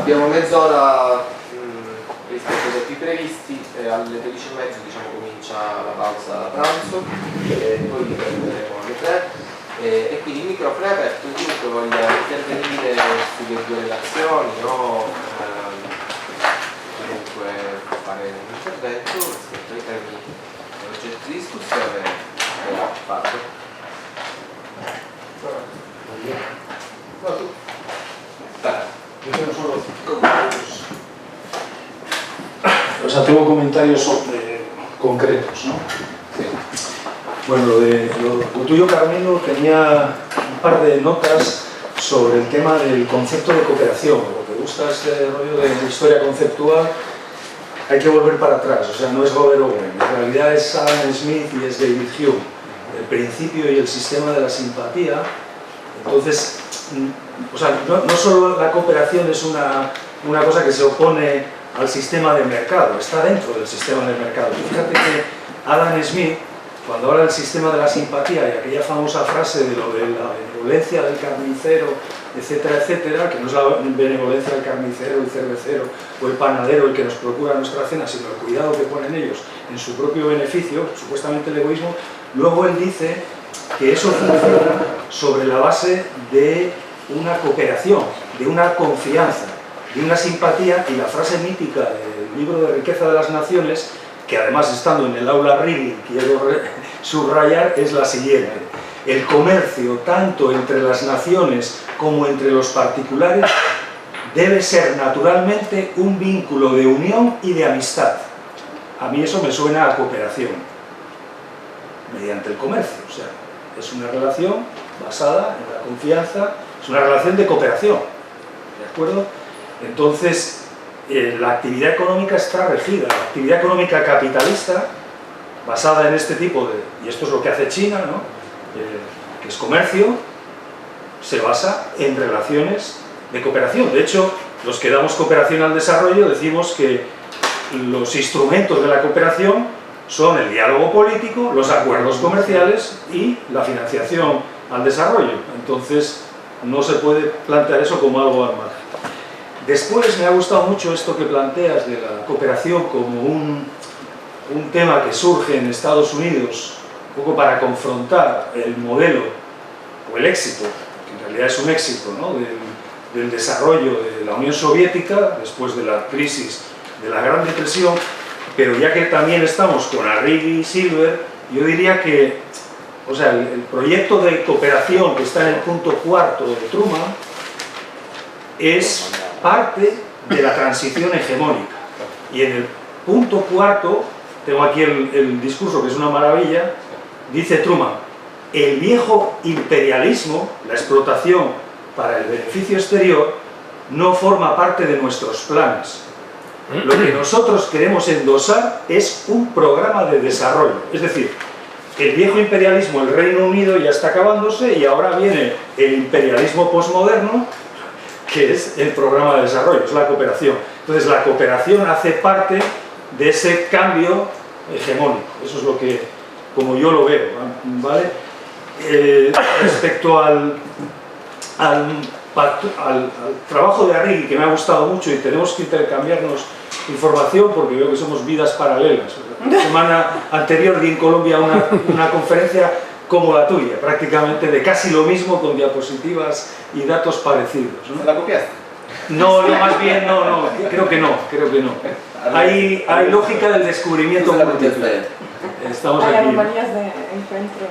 abbiamo mezz'ora rispetto ai tempi previsti, alle 13:30 diciamo comincia la pausa pranzo, poi riprenderemo alle 3 e quindi il microfono è aperto, chiunque voglia intervenire sulle due relazioni o comunque fare un intervento rispetto ai temi oggetti di discussione, fatto. O sea, tengo comentarios concretos, ¿no? Sí. Bueno, lo tuyo, Carmelo, tenía un par de notas sobre el tema del concepto de cooperación. Lo que gusta este rollo de historia conceptual, hay que volver para atrás, o sea, no es Robert Owen, en realidad es Adam Smith y es David Hume, el principio y el sistema de la simpatía. Entonces, o sea, no solo la cooperación es una cosa que se opone al sistema de mercado, está dentro del sistema de mercado. Fíjate que Adam Smith, cuando habla del sistema de la simpatía y aquella famosa frase de lo de la benevolencia del carnicero, etcétera, etcétera, que no es la benevolencia del carnicero, el cervecero o el panadero el que nos procura nuestra cena, sino el cuidado que ponen ellos en su propio beneficio, supuestamente el egoísmo, luego él dice que eso funciona sobre la base de una cooperación, de una confianza, de una simpatía, y la frase mítica del libro de Riqueza de las Naciones, que además estando en el aula Wrigley quiero subrayar, es la siguiente: el comercio, tanto entre las naciones como entre los particulares, debe ser naturalmente un vínculo de unión y de amistad. A mí eso me suena a cooperación, mediante el comercio, o sea, es una relación basada en la confianza, es una relación de cooperación, ¿de acuerdo? Entonces, la actividad económica está regida, la actividad económica capitalista, basada en este tipo de, y esto es lo que hace China, ¿no? Que es comercio, se basa en relaciones de cooperación. De hecho, los que damos cooperación al desarrollo decimos que los instrumentos de la cooperación son el diálogo político, los acuerdos comerciales y la financiación al desarrollo. Entonces, no se puede plantear eso como algo al margen. Después me ha gustado mucho esto que planteas de la cooperación como un tema que surge en Estados Unidos, un poco para confrontar el modelo o el éxito, que en realidad es un éxito, ¿no?, del desarrollo de la Unión Soviética después de la crisis de la Gran Depresión. Pero ya que también estamos con Arrighi y Silver, yo diría que, o sea, el proyecto de cooperación que está en el punto 4 de Truman es parte de la transición hegemónica. Y en el punto 4, tengo aquí el discurso que es una maravilla, dice Truman: el viejo imperialismo, la explotación para el beneficio exterior, no forma parte de nuestros planes. Lo que nosotros queremos endosar es un programa de desarrollo. Es decir, el viejo imperialismo, el Reino Unido, ya está acabándose y ahora viene el imperialismo posmoderno, que es el programa de desarrollo, es la cooperación. Entonces la cooperación hace parte de ese cambio hegemónico. Eso es lo que, como yo lo veo, ¿vale? Respecto al trabajo de Arrighi, que me ha gustado mucho, y tenemos que intercambiarnos información porque veo que somos vidas paralelas. La semana anterior di en Colombia una conferencia como la tuya, prácticamente de casi lo mismo, con diapositivas y datos parecidos, ¿no? ¿La copiaste? No, más bien no, creo que no. Hay lógica del descubrimiento múltiple. Estamos aquí. Hay anomalías de encuentro.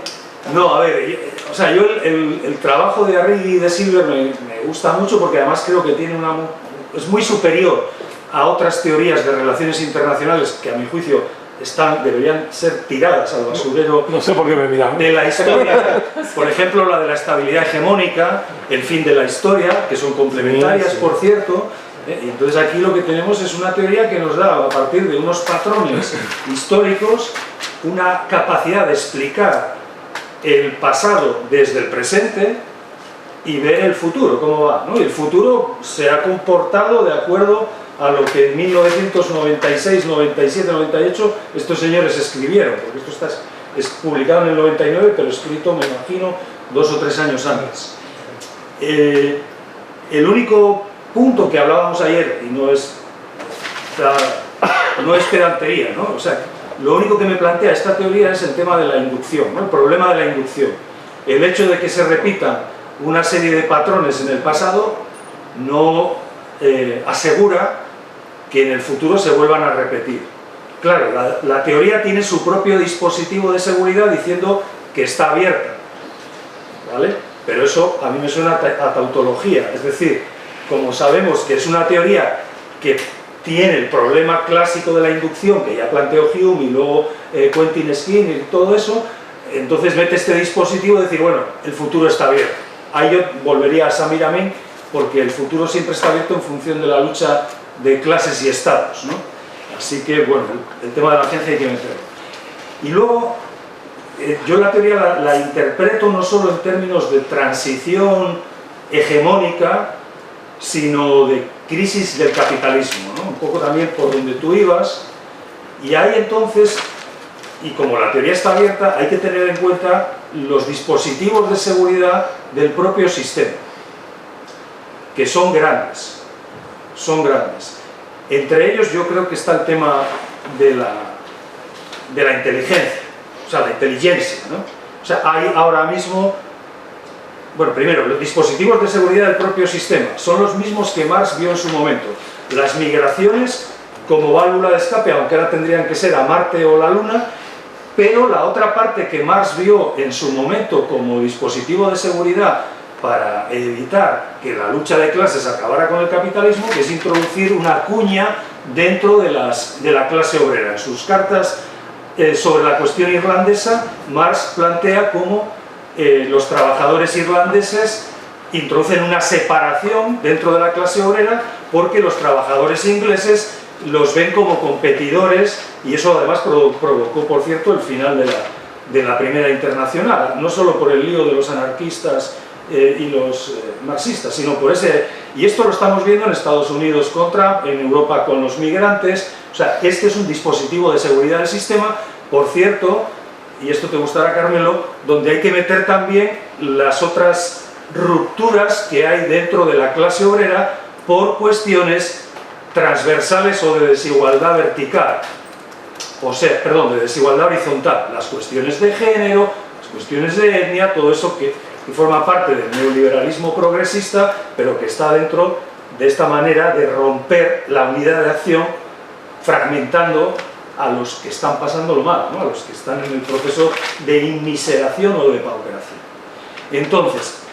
No, a ver, o sea, yo el trabajo de Arrighi y de Silver me gusta mucho porque además creo que tiene es muy superior a otras teorías de relaciones internacionales que a mi juicio deberían ser tiradas al basurero. No sé por qué me miran. De la historia. Por ejemplo, la de la estabilidad hegemónica, el fin de la historia, que son complementarias, sí. Por cierto. Y entonces aquí lo que tenemos es una teoría que nos da, a partir de unos patrones históricos, una capacidad de explicar el pasado desde el presente y ver el futuro, cómo va, ¿no? Y el futuro se ha comportado de acuerdo a lo que en 1996, 97, 98 estos señores escribieron, porque esto es publicado en el 99, pero escrito, me imagino, 2 o 3 años antes. El único punto que hablábamos ayer, y no es pedantería, ¿no? O sea, lo único que me plantea esta teoría es el tema de la inducción, ¿no? El problema de la inducción. El hecho de que se repitan una serie de patrones en el pasado no asegura que en el futuro se vuelvan a repetir. Claro, la teoría tiene su propio dispositivo de seguridad diciendo que está abierta, ¿vale? Pero eso a mí me suena a tautología, es decir, como sabemos que es una teoría que tiene el problema clásico de la inducción, que ya planteó Hume y luego Quentin Skinner y todo eso, entonces mete este dispositivo de decir, bueno, el futuro está abierto. Ahí yo volvería a Samir Amin, porque el futuro siempre está abierto en función de la lucha de clases y estados, ¿no? Así que, bueno, el tema de la ciencia hay que meterlo. Y luego, yo la teoría la interpreto no solo en términos de transición hegemónica, sino de crisis del capitalismo, ¿no? Un poco también por donde tú ibas, y ahí entonces, y como la teoría está abierta, hay que tener en cuenta los dispositivos de seguridad del propio sistema, que son grandes, Entre ellos yo creo que está el tema de la inteligencia, o sea, la inteligencia, ¿no? O sea, hay ahora mismo, bueno, primero, los dispositivos de seguridad del propio sistema son los mismos que Marx vio en su momento. Las migraciones como válvula de escape, aunque ahora tendrían que ser a Marte o la Luna, pero la otra parte que Marx vio en su momento como dispositivo de seguridad para evitar que la lucha de clases acabara con el capitalismo, que es introducir una cuña dentro de la clase obrera. En sus cartas sobre la cuestión irlandesa, Marx plantea cómo los trabajadores irlandeses introducen una separación dentro de la clase obrera porque los trabajadores ingleses los ven como competidores, y eso además provocó, por cierto, el final de la Primera Internacional, no solo por el lío de los anarquistas y los marxistas, sino por ese... Y esto lo estamos viendo en Estados Unidos con Trump, en Europa con los migrantes. O sea, este es un dispositivo de seguridad del sistema, por cierto, y esto te gustará, Carmelo, donde hay que meter también las otras rupturas que hay dentro de la clase obrera por cuestiones transversales o de desigualdad vertical, o sea, perdón, de desigualdad horizontal, las cuestiones de género, las cuestiones de etnia, todo eso que forma parte del neoliberalismo progresista, pero que está dentro de esta manera de romper la unidad de acción, fragmentando a los que están pasándolo mal, ¿no? A los que están en el proceso de inmiseración o de pauperación. Entonces,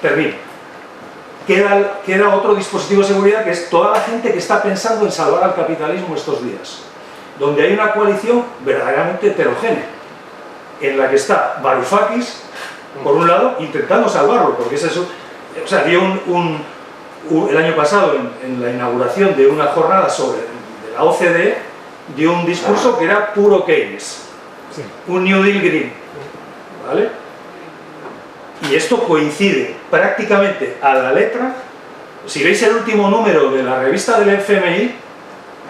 termino. Queda otro dispositivo de seguridad, que es toda la gente que está pensando en salvar al capitalismo estos días, donde hay una coalición verdaderamente heterogénea, en la que está Varoufakis, por un lado, intentando salvarlo, porque es eso. O sea, dio el año pasado, en la inauguración de una jornada de la OCDE, dio un discurso que era puro Keynes, un New Deal Green, ¿vale? Y esto coincide prácticamente a la letra. Si veis el último número de la revista del FMI,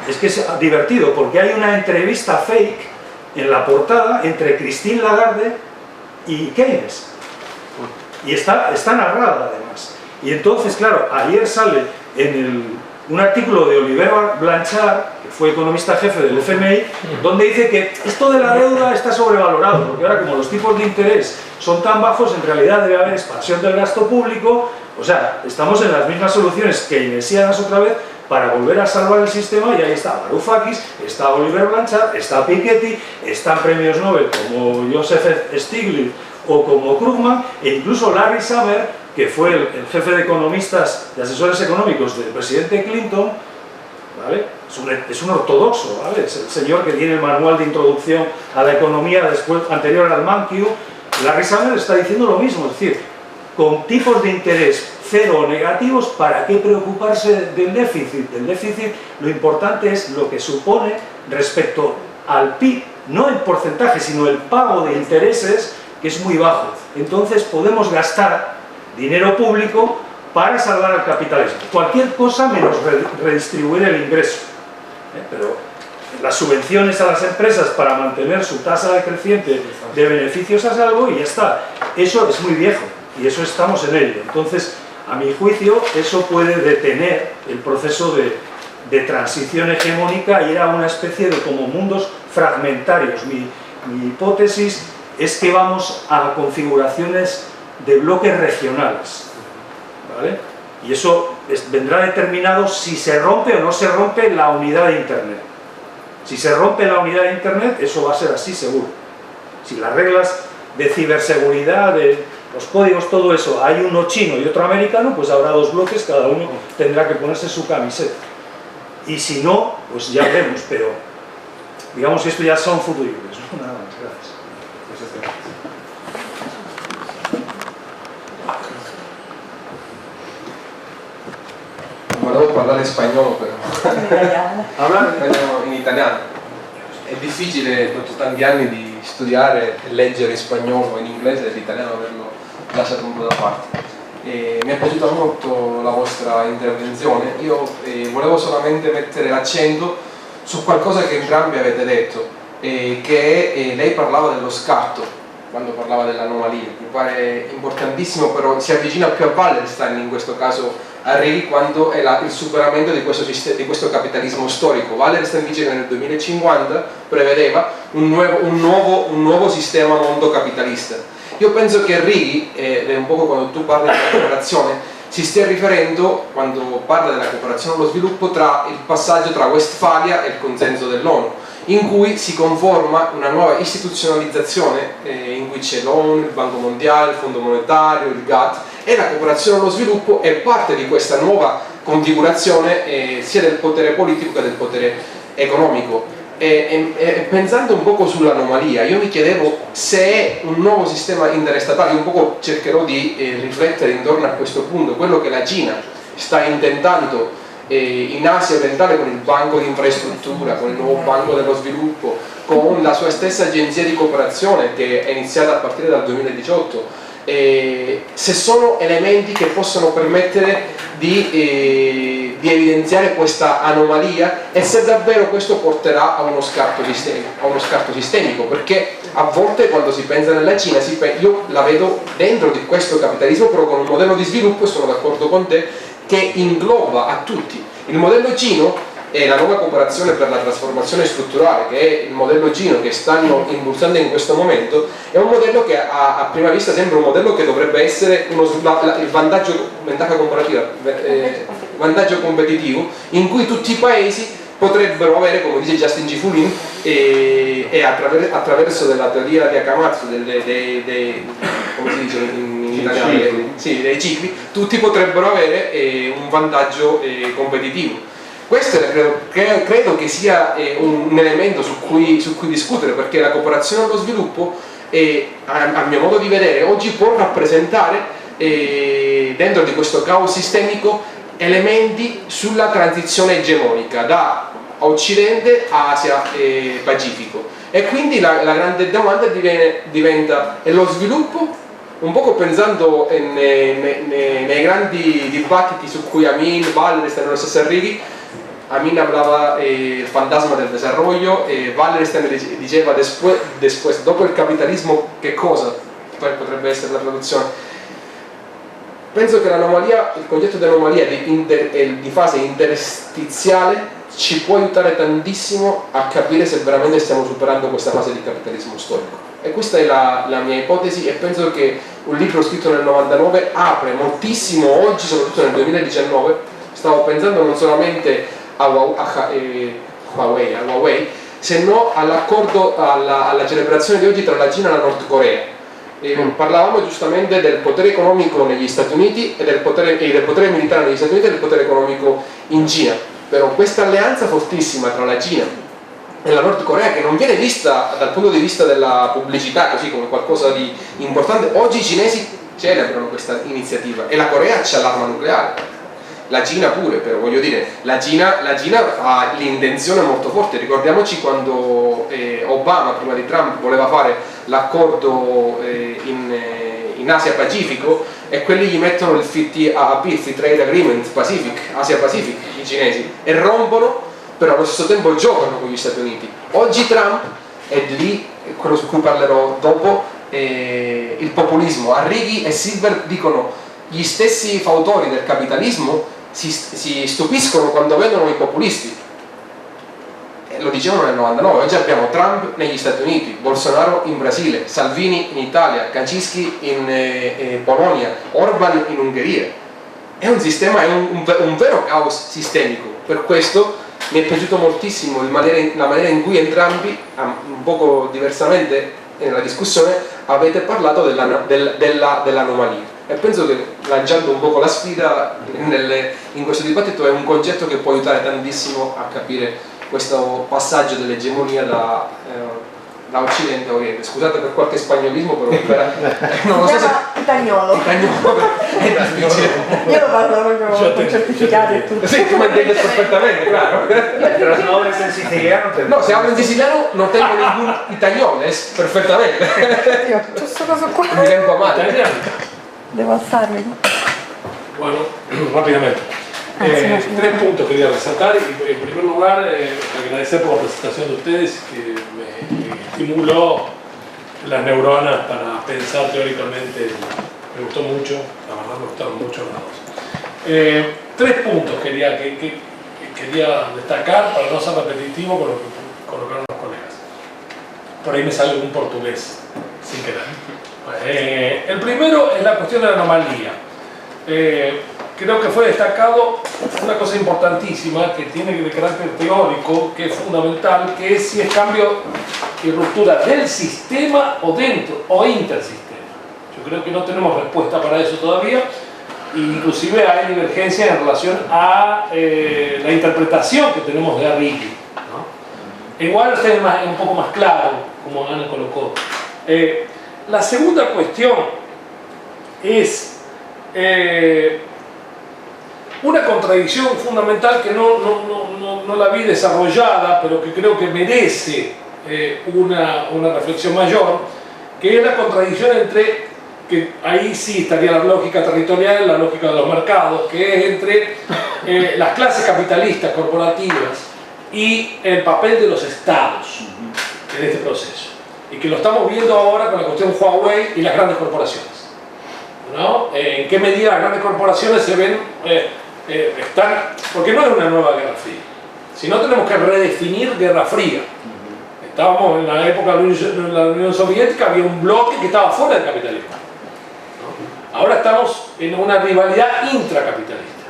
es que es divertido, porque hay una entrevista fake en la portada entre Christine Lagarde y Keynes. Y está narrada además. Y entonces, claro, ayer sale un artículo de Oliver Blanchard, que fue economista jefe del FMI, donde dice que esto de la deuda está sobrevalorado, porque ahora como los tipos de interés son tan bajos, en realidad debe haber expansión del gasto público. O sea, estamos en las mismas soluciones keynesianas otra vez para volver a salvar el sistema, y ahí está Varoufakis, está Oliver Blanchard, está Piketty, están premios Nobel como Joseph Stiglitz o como Krugman, e incluso Larry Summers, que fue el jefe de economistas, de asesores económicos del presidente Clinton, ¿vale? Es un ortodoxo, ¿vale? Es el señor que tiene el manual de introducción a la economía anterior al Mankiw. Larry Summers está diciendo lo mismo, es decir, con tipos de interés cero o negativos, ¿para qué preocuparse del déficit? El déficit, lo importante es lo que supone respecto al PIB, no el porcentaje, sino el pago de intereses, que es muy bajo. Entonces podemos gastar dinero público para salvar al capitalismo. Cualquier cosa menos redistribuir el ingreso. Pero las subvenciones a las empresas para mantener su tasa decreciente de beneficios a salvo, y ya está. Eso es muy viejo, y eso estamos en ello. Entonces, a mi juicio, eso puede detener el proceso de transición hegemónica y ir a una especie de como mundos fragmentarios. Mi hipótesis es que vamos a configuraciones de bloques regionales, ¿vale? Y eso vendrá determinado si se rompe o no se rompe la unidad de Internet. Si se rompe la unidad de Internet, eso va a ser así seguro. Si las reglas de ciberseguridad, de los códigos, todo eso, hay uno chino y otro americano, pues habrá dos bloques, cada uno tendrá que ponerse su camiseta. Y si no, pues ya veremos, pero digamos que esto ya son futuribles, ¿no? Nada más, gracias. Volevo parlare spagnolo però. Habla In italiano. È difficile dopo tanti anni di studiare e leggere in spagnolo o in inglese e l'italiano averlo lasciato un po' da parte. Mi è piaciuta molto la vostra intervenzione. Io volevo solamente mettere l'accento su qualcosa che entrambi avete detto, che lei parlava dello scarto quando parlava dell'anomalia. Mi pare importantissimo, però si avvicina più a Wallerstein in questo caso a Righi quando è il superamento di questo capitalismo storico. Wallerstein dice che nel 2050 prevedeva un nuovo sistema mondo capitalista. Io penso che Righi, ed è un po' quando tu parli della cooperazione, si stia riferendo, quando parla della cooperazione allo sviluppo, tra il passaggio tra Westfalia e il consenso dell'ONU, in cui si conforma una nuova istituzionalizzazione in cui c'è l'ONU, il Banco Mondiale, il Fondo Monetario, il GATT, e la cooperazione allo sviluppo è parte di questa nuova configurazione sia del potere politico che del potere economico. Pensando un poco sull'anomalia, io mi chiedevo se è un nuovo sistema interstatale, un poco cercherò di riflettere intorno a questo punto, quello che la Cina sta intentando in Asia orientale con il banco di infrastruttura, con il nuovo banco dello sviluppo, con la sua stessa agenzia di cooperazione che è iniziata a partire dal 2018, se sono elementi che possono permettere di evidenziare questa anomalia e se davvero questo porterà a uno scarto sistemico, perché a volte quando si pensa nella Cina, io la vedo dentro di questo capitalismo però con un modello di sviluppo, e sono d'accordo con te, che ingloba a tutti. Il modello Cino e la nuova cooperazione per la trasformazione strutturale, che è il modello Cino che stanno impulsando in questo momento, è un modello che a prima vista sembra un modello che dovrebbe essere il vantaggio competitivo, in cui tutti i paesi potrebbero avere, come dice Justin Gifulin, e attraverso della teoria di Akamatsu, come si dice in italiano? Sì, dei cicli, tutti potrebbero avere un vantaggio competitivo. Questo credo che sia un elemento su cui discutere, perché la cooperazione allo sviluppo, a mio modo di vedere, oggi può rappresentare dentro di questo caos sistemico elementi sulla transizione egemonica da Occidente a Asia e Pacifico. E quindi la grande domanda diventa: è lo sviluppo? Un poco pensando nei grandi dibattiti su cui Amin, Wallerstein e lo stesso Arrighi. Amin hablaba el fantasma del desarrollo, Wallerstein diceva después, dopo il capitalismo che cosa? Potrebbe essere la traduzione. Penso che l'anomalia, il concetto di anomalia di fase interstiziale ci può aiutare tantissimo a capire se veramente stiamo superando questa fase di capitalismo storico. E questa è la mia ipotesi, e penso che un libro scritto nel 99 apre moltissimo oggi, soprattutto nel 2019. Stavo pensando non solamente a Huawei, se no all'accordo, alla celebrazione di oggi tra la Cina e la Nord Corea. Parlavamo giustamente del potere economico negli Stati Uniti e del potere militare negli Stati Uniti e del potere economico in Cina, però questa alleanza fortissima tra la Cina e la Nord Corea, che non viene vista dal punto di vista della pubblicità così come qualcosa di importante, oggi i cinesi celebrano questa iniziativa e la Corea c'ha l'arma nucleare. La Cina pure, però voglio dire, la Cina ha l'intenzione molto forte. Ricordiamoci quando Obama, prima di Trump, voleva fare l'accordo in Asia-Pacifico, e quelli gli mettono il FTAP, il Free Trade Agreement Asia-Pacific, i cinesi, e rompono, però allo stesso tempo giocano con gli Stati Uniti. Oggi Trump, è lì quello su cui parlerò dopo, il populismo. Arrighi e Silver dicono gli stessi fautori del capitalismo si stupiscono quando vedono i populisti. Lo dicevano nel 99, oggi abbiamo Trump negli Stati Uniti, Bolsonaro in Brasile, Salvini in Italia, Kaczynski in Polonia, Orban in Ungheria. È un sistema, è un vero caos sistemico. Per questo mi è piaciuto moltissimo la maniera in cui entrambi, un poco diversamente nella discussione, avete parlato dell'anomalia. E penso che, lanciando un po' la sfida in questo dibattito, è un concetto che può aiutare tantissimo a capire questo passaggio dell'egemonia da Occidente a Oriente. Scusate per qualche spagnolismo, però non lo so se... Italiano. È difficile. Io lo parlo proprio con certificati e tutto. Sì, tu mi entiendes perfectamente, claro. Pero no hables en siciliano. No, se hablo en siciliano no tengo ningún italiano, es perfectamente. Io, questo coso qua. Mi lengua madre. Devo alzarmi. Bueno, rápidamente. Tres puntos quería resaltar. En primer lugar, agradecer por la presentación de ustedes, que me estimuló las neuronas para pensar teóricamente. Me gustó mucho, la verdad me gustaron mucho las dos. Tres puntos quería destacar para no ser repetitivo con lo que colocaron los colegas. Por ahí me sale un portugués, sin querer. El primero es la cuestión de la anomalía. Creo que fue destacado una cosa importantísima que tiene de carácter teórico, que es fundamental, que es si es cambio y ruptura del sistema o dentro o intersistema. Yo creo que no tenemos respuesta para eso todavía, inclusive hay divergencia en relación a la interpretación que tenemos de Arrighi, ¿no? Igual usted es un poco más claro, como Ana colocó. La segunda cuestión es una contradicción fundamental que no la vi desarrollada, pero que creo que merece una reflexión mayor, que es la contradicción entre, que ahí sí estaría la lógica territorial, la lógica de los mercados, que es entre las clases capitalistas corporativas y el papel de los estados en este proceso. Y que lo estamos viendo ahora con la cuestión Huawei y las grandes corporaciones, ¿no? En qué medida las grandes corporaciones se ven, porque no es una nueva Guerra Fría, sino tenemos que redefinir Guerra Fría. Estábamos en la época de la Unión Soviética, había un bloque que estaba fuera del capitalismo, ¿no? Ahora estamos en una rivalidad intracapitalista,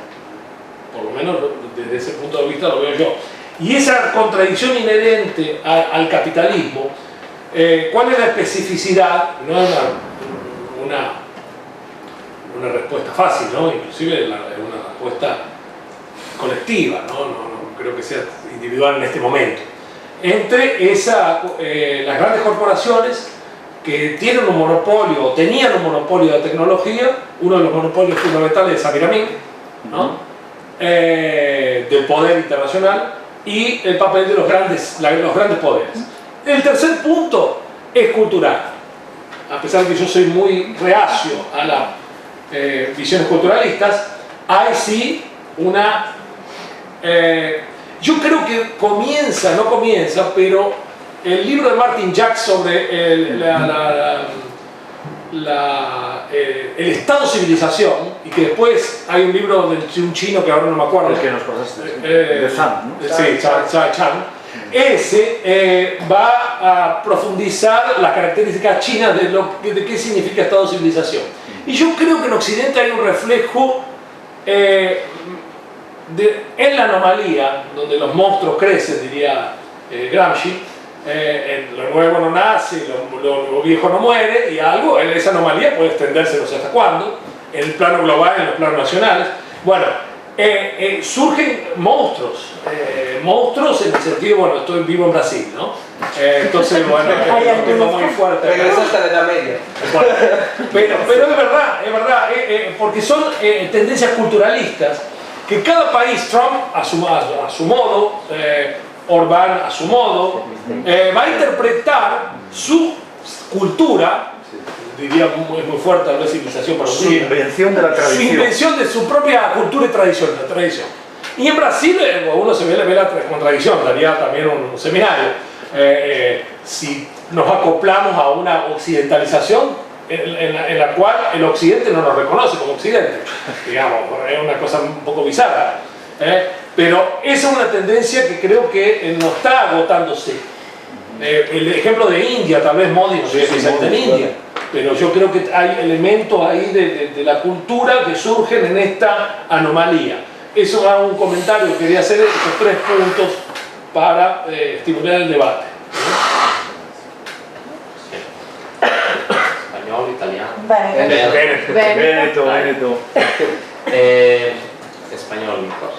por lo menos desde ese punto de vista lo veo yo. Y esa contradicción inherente al capitalismo, ¿cuál es la especificidad? No es una respuesta fácil, ¿no? Inclusive una respuesta colectiva, no creo que sea individual en este momento. Entre las grandes corporaciones que tienen un monopolio, o tenían un monopolio de tecnología, uno de los monopolios fundamentales es Samiramin, ¿no? Del poder internacional, y el papel de los grandes poderes. El tercer punto es cultural. A pesar de que yo soy muy reacio a las visiones culturalistas, hay sí una... yo creo que no comienza, pero el libro de Martin Jacques sobre el Estado-civilización, y que después hay un libro de un chino que ahora no me acuerdo. El que nos pasaste, de Zhang, ¿no? Sí, Chang. Ese va a profundizar las características chinas de qué significa Estado-civilización. Y yo creo que en Occidente hay un reflejo en la anomalía, donde los monstruos crecen, diría Gramsci. Lo nuevo no nace, lo viejo no muere, y algo, esa anomalía puede extenderse no sé hasta cuándo, en el plano global, en los planos nacionales. Bueno, surgen monstruos en el sentido, bueno, vivo en Brasil, ¿no? Entonces, bueno, es un tema muy fuerte. Regresaste a la Edad Media. Bueno, pero es verdad, porque son tendencias culturalistas que cada país, Trump a su modo, Orbán a su modo, va a interpretar su cultura, diría muy fuerte, tal vez civilización para su invención de la tradición. Su invención de su propia cultura y tradición. Y en Brasil uno se ve la contradicción, daría también un seminario. Si nos acoplamos a una occidentalización en la cual el occidente no nos reconoce como occidente, digamos, es una cosa un poco bizarra, pero esa es una tendencia que creo que no está agotándose. El ejemplo de India, tal vez Modi no soy especialista en India, pero yo creo que hay elementos ahí de la cultura que surgen en esta anomalía. Eso era un comentario que quería hacer, esos 3 puntos para estimular el debate. Spagnolo, italiano. Veneto. Español mejor.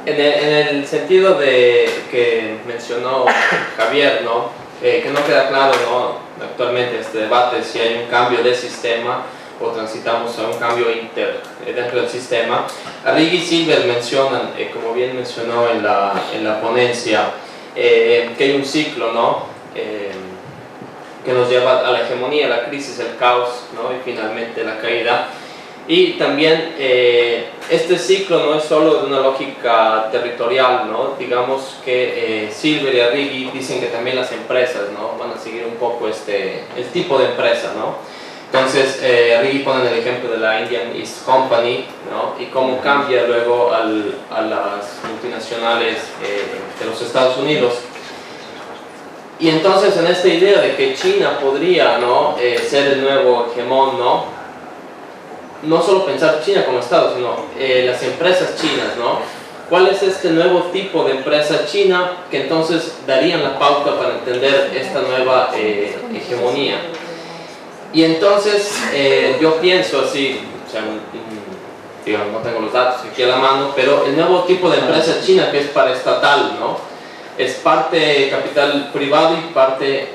En el sentido de que mencionó Javier, ¿no? Que no queda claro, ¿no? Actualmente en este debate si hay un cambio de sistema o transitamos a un cambio dentro del sistema. Arrighi y Silver mencionan, como bien mencionó en la ponencia, que hay un ciclo, ¿no? Que nos lleva a la hegemonía, la crisis, el caos, ¿no? Y finalmente la caída. Y también este ciclo no es solo de una lógica territorial, ¿no? Digamos que Silver y Arrighi dicen que también las empresas, ¿no? Van a seguir un poco el tipo de empresa, ¿no? Entonces Arrighi pone el ejemplo de la Indian East Company, ¿no? Y cómo cambia luego a las multinacionales de los Estados Unidos. Y entonces en esta idea de que China podría, ¿no? Ser el nuevo hegemón, no solo pensar China como Estado, sino las empresas chinas, ¿no? ¿Cuál es este nuevo tipo de empresa china que entonces darían la pauta para entender esta nueva hegemonía? Y entonces yo pienso así, o sea, digamos, no tengo los datos aquí a la mano, pero el nuevo tipo de empresa china que es paraestatal, ¿no? Es parte capital privado y parte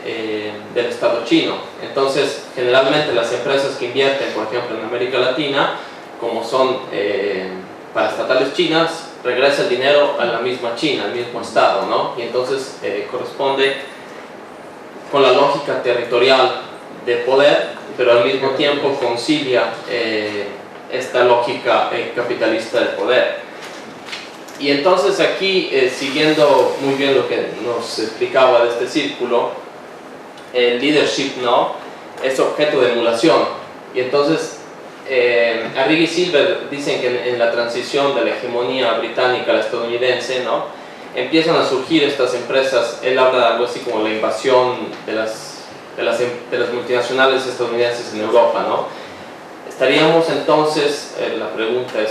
del Estado chino. Entonces, generalmente las empresas que invierten, por ejemplo, en América Latina, como son paraestatales chinas, regresa el dinero a la misma China, al mismo Estado, ¿no? Y entonces corresponde con la lógica territorial de poder, pero al mismo tiempo concilia esta lógica capitalista del poder. Y entonces aquí, siguiendo muy bien lo que nos explicaba de este círculo, el leadership, ¿no? Es objeto de emulación. Y entonces Arrighi y Silver dicen que en la transición de la hegemonía británica a la estadounidense, ¿no? Empiezan a surgir estas empresas. Él habla de algo así como la invasión de las multinacionales estadounidenses en Europa, ¿no? Estaríamos entonces, la pregunta es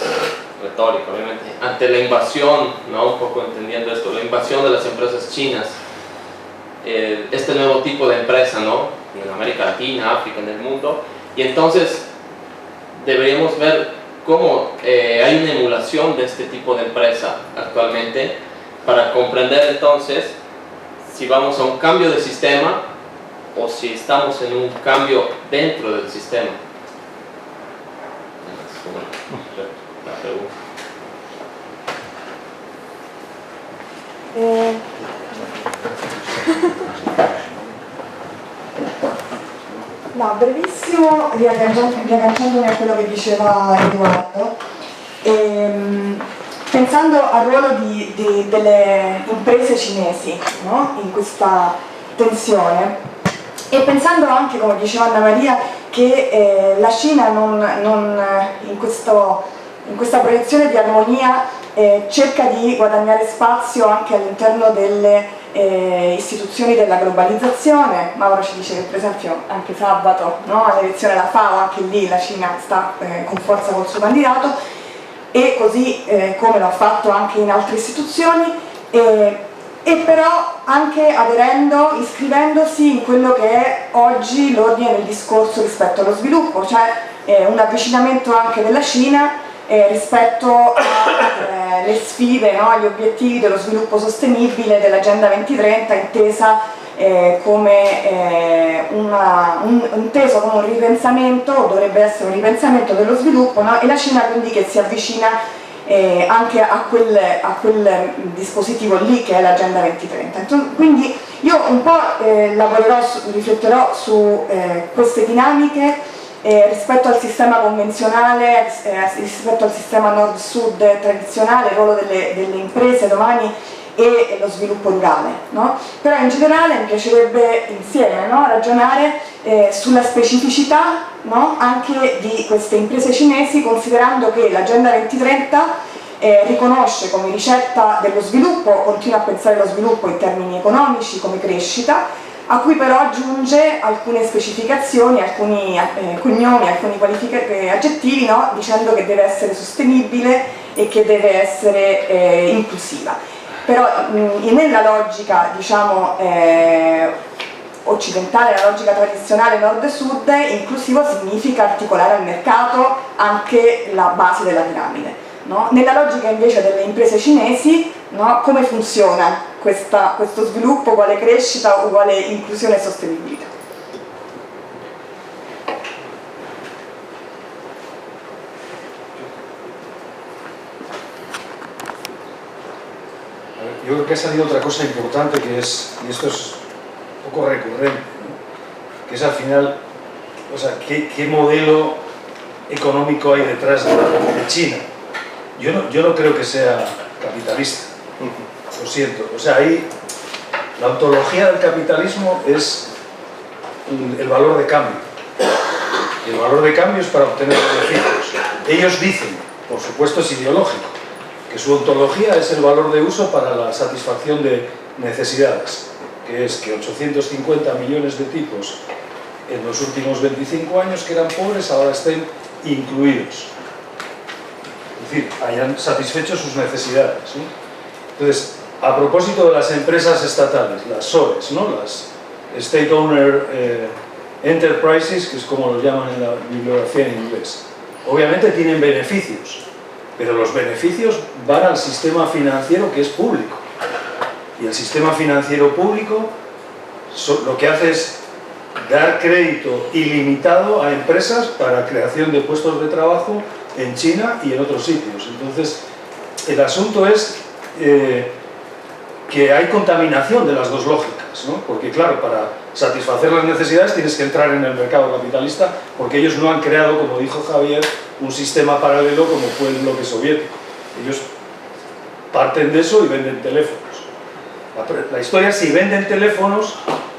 retórica obviamente, ante la invasión, ¿no? Un poco entendiendo esto, la invasión de las empresas chinas, este nuevo tipo de empresa, ¿no? En América Latina, África, en el mundo, y entonces deberíamos ver cómo hay una emulación de este tipo de empresa actualmente para comprender entonces si vamos a un cambio de sistema o si estamos en un cambio dentro del sistema. La pregunta. No, brevissimo, riagganciandomi a quello che diceva Edoardo, pensando al ruolo delle imprese cinesi, no? In questa tensione, e pensando anche, come diceva Anna Maria, che la Cina in questa proiezione di armonia cerca di guadagnare spazio anche all'interno delle istituzioni della globalizzazione. Mauro ci dice che per esempio anche sabato, no, all'elezione alla FAO, anche lì la Cina sta con forza col suo candidato, e così come lo ha fatto anche in altre istituzioni, e però anche aderendo, iscrivendosi in quello che è oggi l'ordine del discorso rispetto allo sviluppo, cioè un avvicinamento anche della Cina rispetto alle sfide, no, agli obiettivi dello sviluppo sostenibile dell'Agenda 2030, intesa come un ripensamento, o dovrebbe essere un ripensamento dello sviluppo, no? E la Cina quindi che si avvicina anche a quel dispositivo lì che è l'Agenda 2030. Quindi io un po' rifletterò su queste dinamiche rispetto al sistema convenzionale, rispetto al sistema nord-sud tradizionale, il ruolo delle imprese domani e lo sviluppo rurale, no? Però in generale mi piacerebbe insieme, no, ragionare sulla specificità, no, anche di queste imprese cinesi, considerando che l'Agenda 2030 riconosce come ricetta dello sviluppo, continua a pensare allo sviluppo in termini economici come crescita, a cui però aggiunge alcune specificazioni, alcuni cognomi, alcuni aggettivi, no? Dicendo che deve essere sostenibile e che deve essere inclusiva. Però nella logica, diciamo, occidentale, la logica tradizionale nord-sud, inclusivo significa articolare al mercato anche la base della piramide. No? Nella logica invece delle imprese cinesi, no? Come funziona questo sviluppo, uguale crescita, uguale inclusione e sostenibilità? Yo creo que ha salido otra cosa importante que es, y esto es un poco recurrente, ¿no? Que es al final, o sea, ¿qué modelo económico hay detrás de China? Yo no creo que sea capitalista, lo siento. O sea, ahí la ontología del capitalismo es el valor de cambio. Y el valor de cambio es para obtener beneficios. Ellos dicen, por supuesto es ideológico, que su ontología es el valor de uso para la satisfacción de necesidades, que es que 850 millones de tipos en los últimos 25 años que eran pobres ahora estén incluidos. Es decir, hayan satisfecho sus necesidades, ¿no? Entonces, a propósito de las empresas estatales, las SOEs, ¿no? Las State Owner Enterprises, que es como lo llaman en la bibliografía en inglés, obviamente tienen beneficios, pero los beneficios van al sistema financiero que es público. Y el sistema financiero público lo que hace es dar crédito ilimitado a empresas para creación de puestos de trabajo en China y en otros sitios. Entonces, el asunto es que hay contaminación de las dos lógicas, ¿no? Porque claro, para satisfacer las necesidades tienes que entrar en el mercado capitalista, porque ellos no han creado, como dijo Javier, un sistema paralelo como fue el bloque soviético. Ellos parten de eso y venden teléfonos. La historia es si venden teléfonos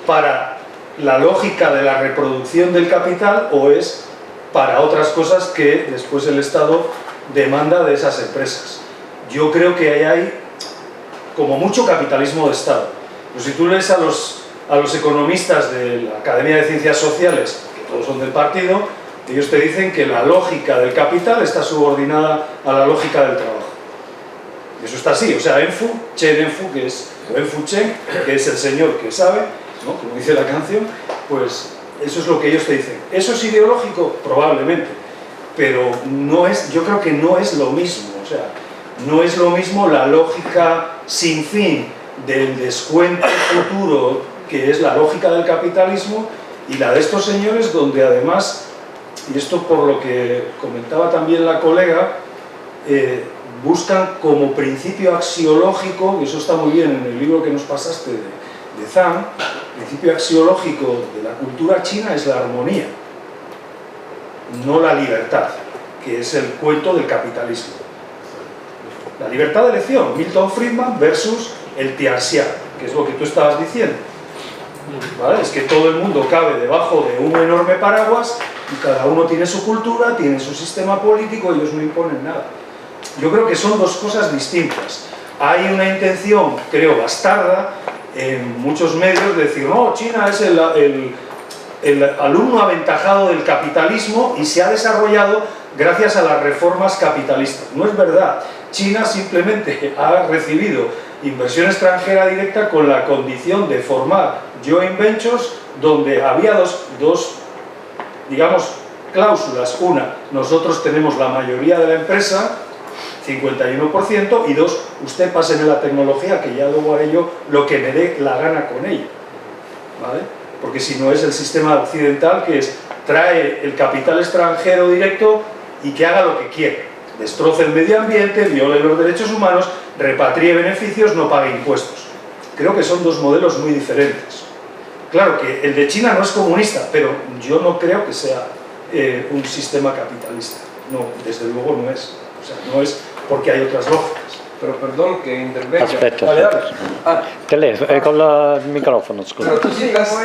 para la lógica de la reproducción del capital o es para otras cosas que después el Estado demanda de esas empresas. Yo creo que ahí hay como mucho capitalismo de Estado. Pues si tú lees a los economistas de la Academia de Ciencias Sociales, que todos son del partido, ellos te dicen que la lógica del capital está subordinada a la lógica del trabajo. Y eso está así, o sea, Chen Enfu, que es el señor que sabe, ¿no? Como dice la canción, pues eso es lo que ellos te dicen. ¿Eso es ideológico? Probablemente, pero no es, yo creo que no es lo mismo, o sea, no es lo mismo la lógica sin fin del descuento futuro, que es la lógica del capitalismo, y la de estos señores, donde además, y esto por lo que comentaba también la colega, buscan como principio axiológico, y eso está muy bien en el libro que nos pasaste de Zhang, el principio axiológico de la cultura china es la armonía, no la libertad, que es el cuento del capitalismo. La libertad de elección, Milton Friedman versus el Tianxia, que es lo que tú estabas diciendo. ¿Vale? Es que todo el mundo cabe debajo de un enorme paraguas y cada uno tiene su cultura, tiene su sistema político, ellos no imponen nada. Yo creo que son dos cosas distintas. Hay una intención, creo, bastarda en muchos medios de decir, no, China es el alumno aventajado del capitalismo y se ha desarrollado gracias a las reformas capitalistas. No es verdad. China simplemente ha recibido inversión extranjera directa con la condición de formar joint ventures donde había dos digamos, cláusulas. Una, nosotros tenemos la mayoría de la empresa, 51%, y dos, usted páseme la tecnología que ya luego haré yo lo que me dé la gana con ella. ¿Vale? Porque si no es el sistema occidental que es trae el capital extranjero directo y que haga lo que quiere. Destroce el medio ambiente, viole los derechos humanos, repatrie beneficios, no pague impuestos. Creo que son dos modelos muy diferentes. Claro que el de China no es comunista, pero yo no creo que sea un sistema capitalista. No, desde luego no es. O sea, no es porque hay otras lógicas. pero perdón que intervenga. Aspetta, Vale, dale. Ah, telefono, con il microfono, scusa. pero tú citas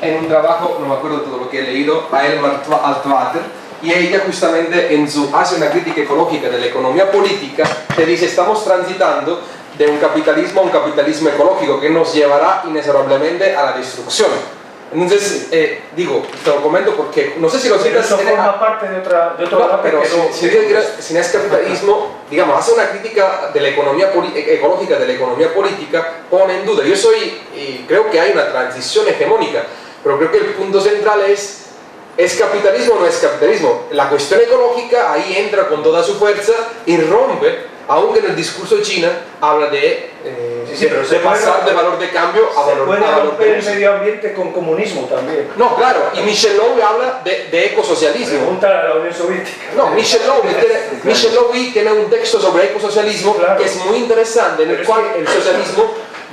en un trabajo, no me acuerdo todo lo que he leído, a Elmar Altvater, y ella justamente hace una crítica ecológica de la economía política, que dice estamos transitando de un capitalismo a un capitalismo ecológico que nos llevará inexorablemente a la destrucción. Entonces, digo, te lo comento porque no sé si lo Pero citas eso forma parte de otro no, debate pero que no- si no es capitalismo, digamos, hace una crítica de la economía ecológica, de la economía política, pone en duda. Yo creo que hay una transición hegemónica, pero creo que el punto central ¿es capitalismo o no es capitalismo? La cuestión ecológica ahí entra con toda su fuerza y rompe, aunque en el discurso China habla de, pero se de pasar puede- de valor de cambio a se valor, puede a valor romper de el uso. medio ambiente con comunismo también. No, claro, y Michel Lowy habla de ecosocialismo. Pregunta a la Unión Soviética. No, Michel Lowy tiene un texto sobre ecosocialismo Claro. que es muy interesante, en el Pero es cual que- el socialismo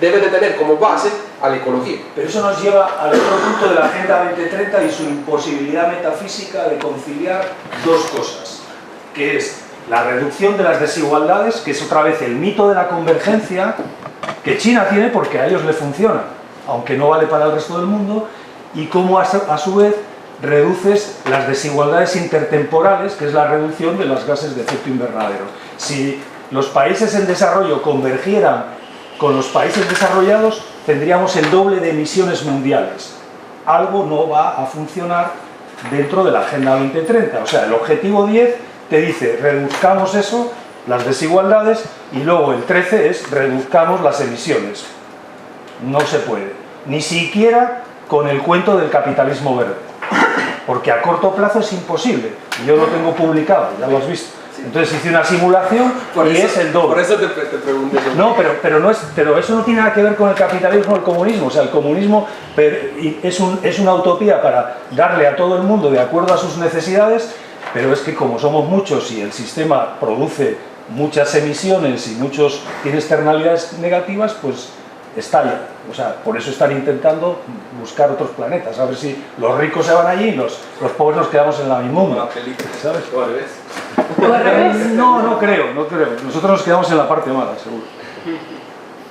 debe de tener como base a la ecología. Pero eso nos lleva al otro punto de la Agenda 2030 y su imposibilidad metafísica de conciliar dos cosas, que es la reducción de las desigualdades, que es otra vez el mito de la convergencia que China tiene porque a ellos le funciona, aunque no vale para el resto del mundo, y cómo a su vez reduces las desigualdades intertemporales, que es la reducción de los gases de efecto invernadero. Si los países en desarrollo convergieran con los países desarrollados, tendríamos el doble de emisiones mundiales. Algo no va a funcionar dentro de la Agenda 2030. O sea, el objetivo 10 te dice, reduzcamos eso, las desigualdades, y luego el 13 es, reduzcamos las emisiones. No se puede. Ni siquiera con el cuento del capitalismo verde. Porque a corto plazo es imposible. Yo lo tengo publicado, ya lo has visto. Entonces hice una simulación y es el doble. Por eso te pregunté. No, pero eso no tiene nada que ver con el capitalismo o el comunismo. O sea, el comunismo es una utopía para darle a todo el mundo de acuerdo a sus necesidades, pero es que como somos muchos y el sistema produce muchas emisiones y tiene externalidades negativas, pues estalla. O sea, por eso están intentando buscar otros planetas, a ver si los ricos se van allí y los pobres nos quedamos en la misma, ¿sabes? ¿O al revés? No creo. Nosotros nos quedamos en la parte mala, seguro.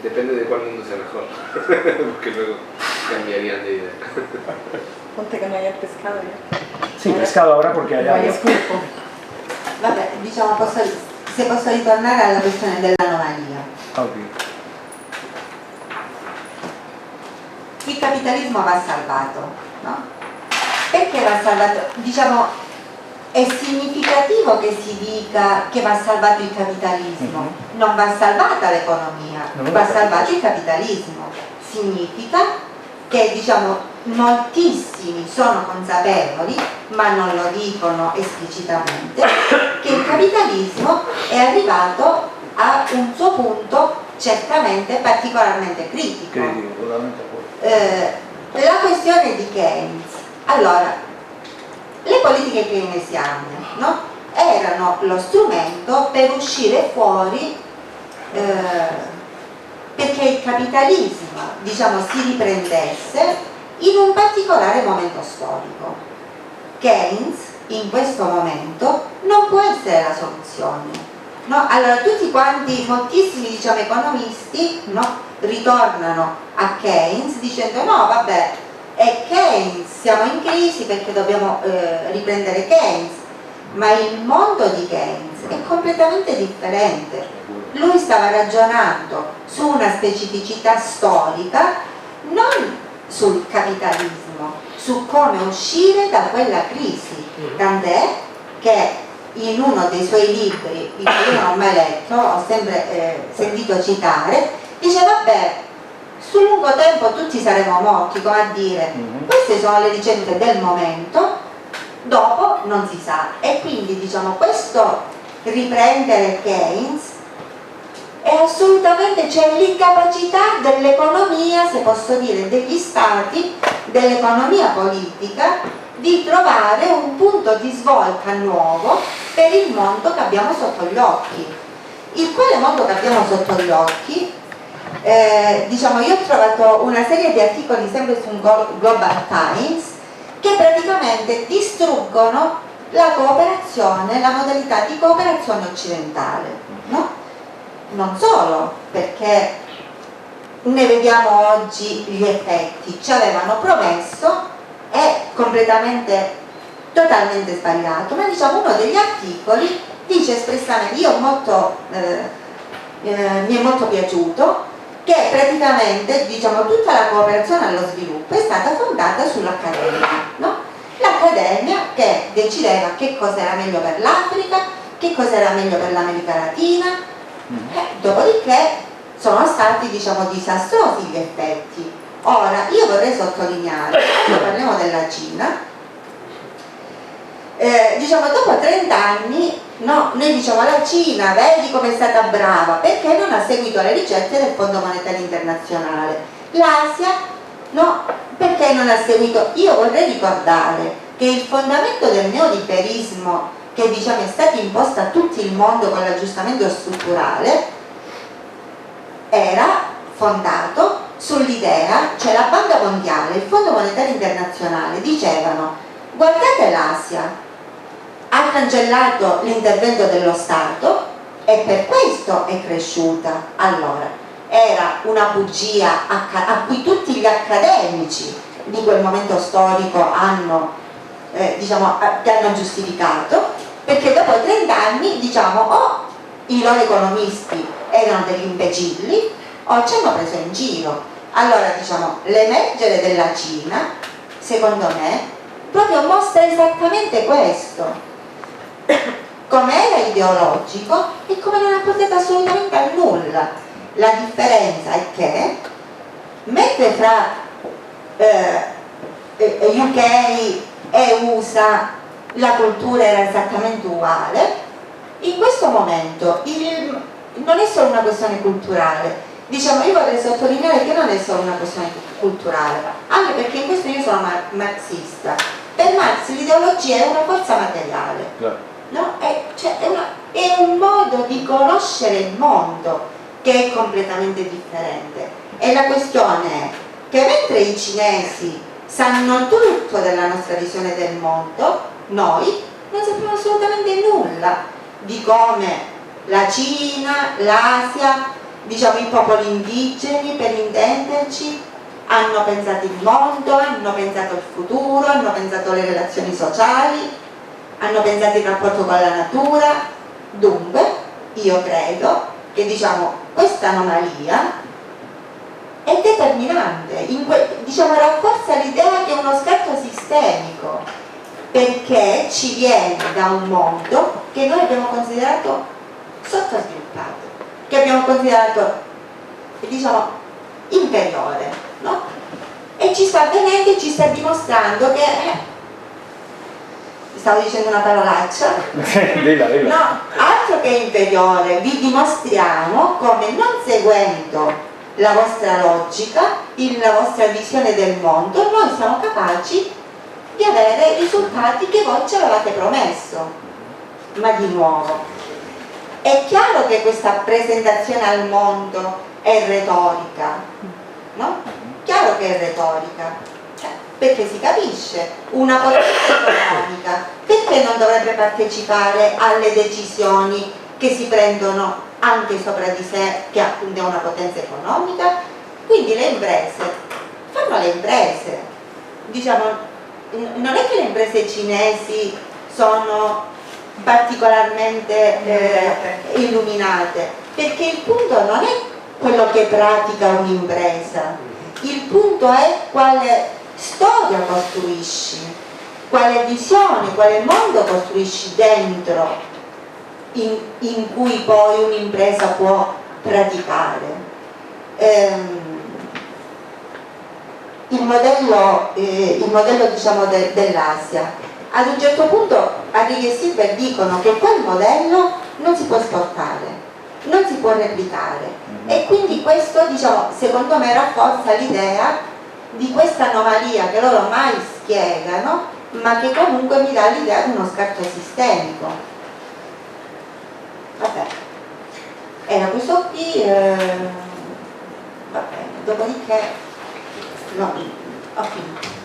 Depende de cuál mundo sea mejor, porque luego cambiarían de idea. Ponte che non hai pescato io. Sí, pescado ahora porque Non allá... hai scopo. Vabbè, diciamo, se posso ritornare alla questione dell'anomalia. Ok. Il capitalismo va salvato, no? Perché va salvato? Diciamo, è significativo che si dica che va salvato il capitalismo. Non va salvata l'economia, va salvato il capitalismo. Significa che, diciamo, moltissimi sono consapevoli, ma non lo dicono esplicitamente, che il capitalismo è arrivato a un suo punto certamente particolarmente critico. Critico, totalmente d'accordo. La questione di Keynes, allora, le politiche keynesiane, no? Erano lo strumento per uscire fuori perché il capitalismo, diciamo, si riprendesse in un particolare momento storico. Keynes in questo momento non può essere la soluzione, no? Allora tutti quanti, moltissimi, diciamo, economisti, no, ritornano a Keynes dicendo no, vabbè, è Keynes, siamo in crisi perché dobbiamo riprendere Keynes, ma il mondo di Keynes è completamente differente. Lui stava ragionando su una specificità storica, non sul capitalismo, su come uscire da quella crisi, tant'è che in uno dei suoi libri, che io non ho mai letto, ho sempre sentito citare, dice vabbè, sul lungo tempo tutti saremo morti, come a dire, queste sono le ricette del momento, dopo non si sa. E quindi, diciamo, questo riprendere Keynes è assolutamente, c'è l'incapacità dell'economia, se posso dire, degli stati, dell'economia politica, di trovare un punto di svolta nuovo per il mondo che abbiamo sotto gli occhi. Il quale mondo che abbiamo sotto gli occhi, diciamo, io ho trovato una serie di articoli sempre su Global Times che praticamente distruggono la cooperazione, la modalità di cooperazione occidentale, no? non solo perché ne vediamo oggi gli effetti, ci avevano promesso, è completamente, totalmente sbagliato, ma diciamo uno degli articoli dice espressamente, mi è molto piaciuto, che praticamente diciamo tutta la cooperazione allo sviluppo è stata fondata sull'Accademia, no? L'Accademia che decideva che cosa era meglio per l'Africa, che cosa era meglio per l'America Latina, dopodiché sono stati diciamo disastrosi gli effetti. Ora io vorrei sottolineare, quando parliamo della Cina, diciamo dopo 30 anni no, noi diciamo la Cina vedi come è stata brava perché non ha seguito le ricette del Fondo Monetario Internazionale, l'Asia no, perché non ha seguito. Io vorrei ricordare che il fondamento del neoliberismo che diciamo è stato imposto a tutto il mondo con l'aggiustamento strutturale era fondato sull'idea, cioè la Banca Mondiale, il Fondo Monetario Internazionale dicevano guardate l'Asia ha cancellato l'intervento dello Stato e per questo è cresciuta. Allora era una bugia a cui tutti gli accademici di quel momento storico hanno giustificato, perché dopo 30 anni diciamo o i loro economisti erano degli imbecilli o ci hanno preso in giro. Allora diciamo l'emergere della Cina secondo me proprio mostra esattamente questo, come era ideologico e come non ha portato assolutamente a nulla. La differenza è che mentre fra UK e USA la cultura era esattamente uguale, in questo momento non è solo una questione culturale, diciamo io vorrei sottolineare che non è solo una questione culturale, anche perché in questo io sono marxista. Per Marx l'ideologia è una forza materiale, no? È un modo di conoscere il mondo che è completamente differente. E la questione è che mentre i cinesi sanno tutto della nostra visione del mondo, noi non sappiamo assolutamente nulla di come la Cina, l'Asia, diciamo i popoli indigeni per intenderci, hanno pensato il mondo, hanno pensato il futuro, hanno pensato le relazioni sociali, hanno pensato il rapporto con la natura. Dunque io credo che diciamo questa anomalia è determinante, diciamo rafforza l'idea che è uno scatto sistemico, perché ci viene da un mondo che noi abbiamo considerato sottosviluppato, che abbiamo considerato diciamo inferiore, no? E ci sta avvenendo e ci sta dimostrando che stavo dicendo una parolaccia no, altro che inferiore, vi dimostriamo come non seguendo la vostra logica, la vostra visione del mondo, noi siamo capaci di avere risultati che voi ci avevate promesso. Ma di nuovo è chiaro che questa presentazione al mondo è retorica, no? Chiaro che è retorica, perché si capisce, una potenza economica perché non dovrebbe partecipare alle decisioni che si prendono anche sopra di sé, che appunto è una potenza economica? Quindi le imprese fanno le imprese, diciamo, non è che le imprese cinesi sono particolarmente illuminate, perché il punto non è quello che pratica un'impresa, il punto è quale storia costruisci, quale visione, quale mondo costruisci dentro in cui poi un'impresa può praticare. Il modello diciamo dell'Asia, ad un certo punto Arrighi e Silver dicono che quel modello non si può esportare, non si può replicare, e quindi questo diciamo secondo me rafforza l'idea di questa anomalia che loro mai spiegano, ma che comunque mi dà l'idea di uno scarto sistemico. Vabbè, era questo qui, va bene, dopodiché no, ho finito.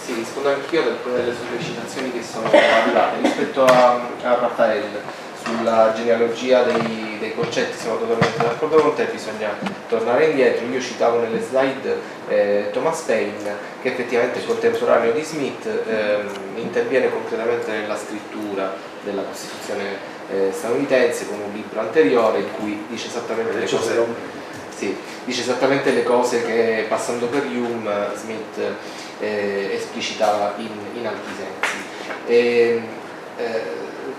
Sì, rispondo anch'io ad alcune delle sollecitazioni che sono arrivate. Rispetto a Raffaele, sulla genealogia dei concetti sono totalmente d'accordo con te, bisogna tornare indietro. Io citavo nelle slide Thomas Paine, che effettivamente è contemporaneo di Smith, interviene concretamente nella scrittura della Costituzione statunitense con un libro anteriore in cui dice esattamente le cose. Sì, dice esattamente le cose che, passando per Hume, Smith esplicitava in altri sensi.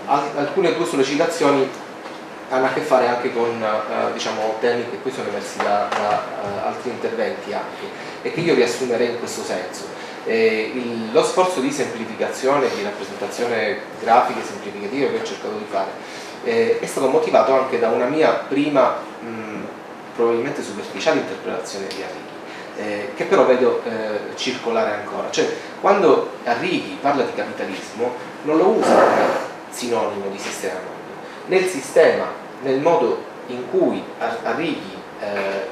Alcune tue sollecitazioni hanno a che fare anche con diciamo, temi che poi sono emersi da altri interventi anche, e che io riassumerei in questo senso. Lo sforzo di semplificazione, di rappresentazione grafica e semplificativa che ho cercato di fare è stato motivato anche da una mia prima probabilmente superficiale interpretazione di Arrighi, che però vedo circolare ancora. Cioè, quando Arrighi parla di capitalismo non lo usa come sinonimo di sistema mondo. Nel sistema, nel modo in cui Arrighi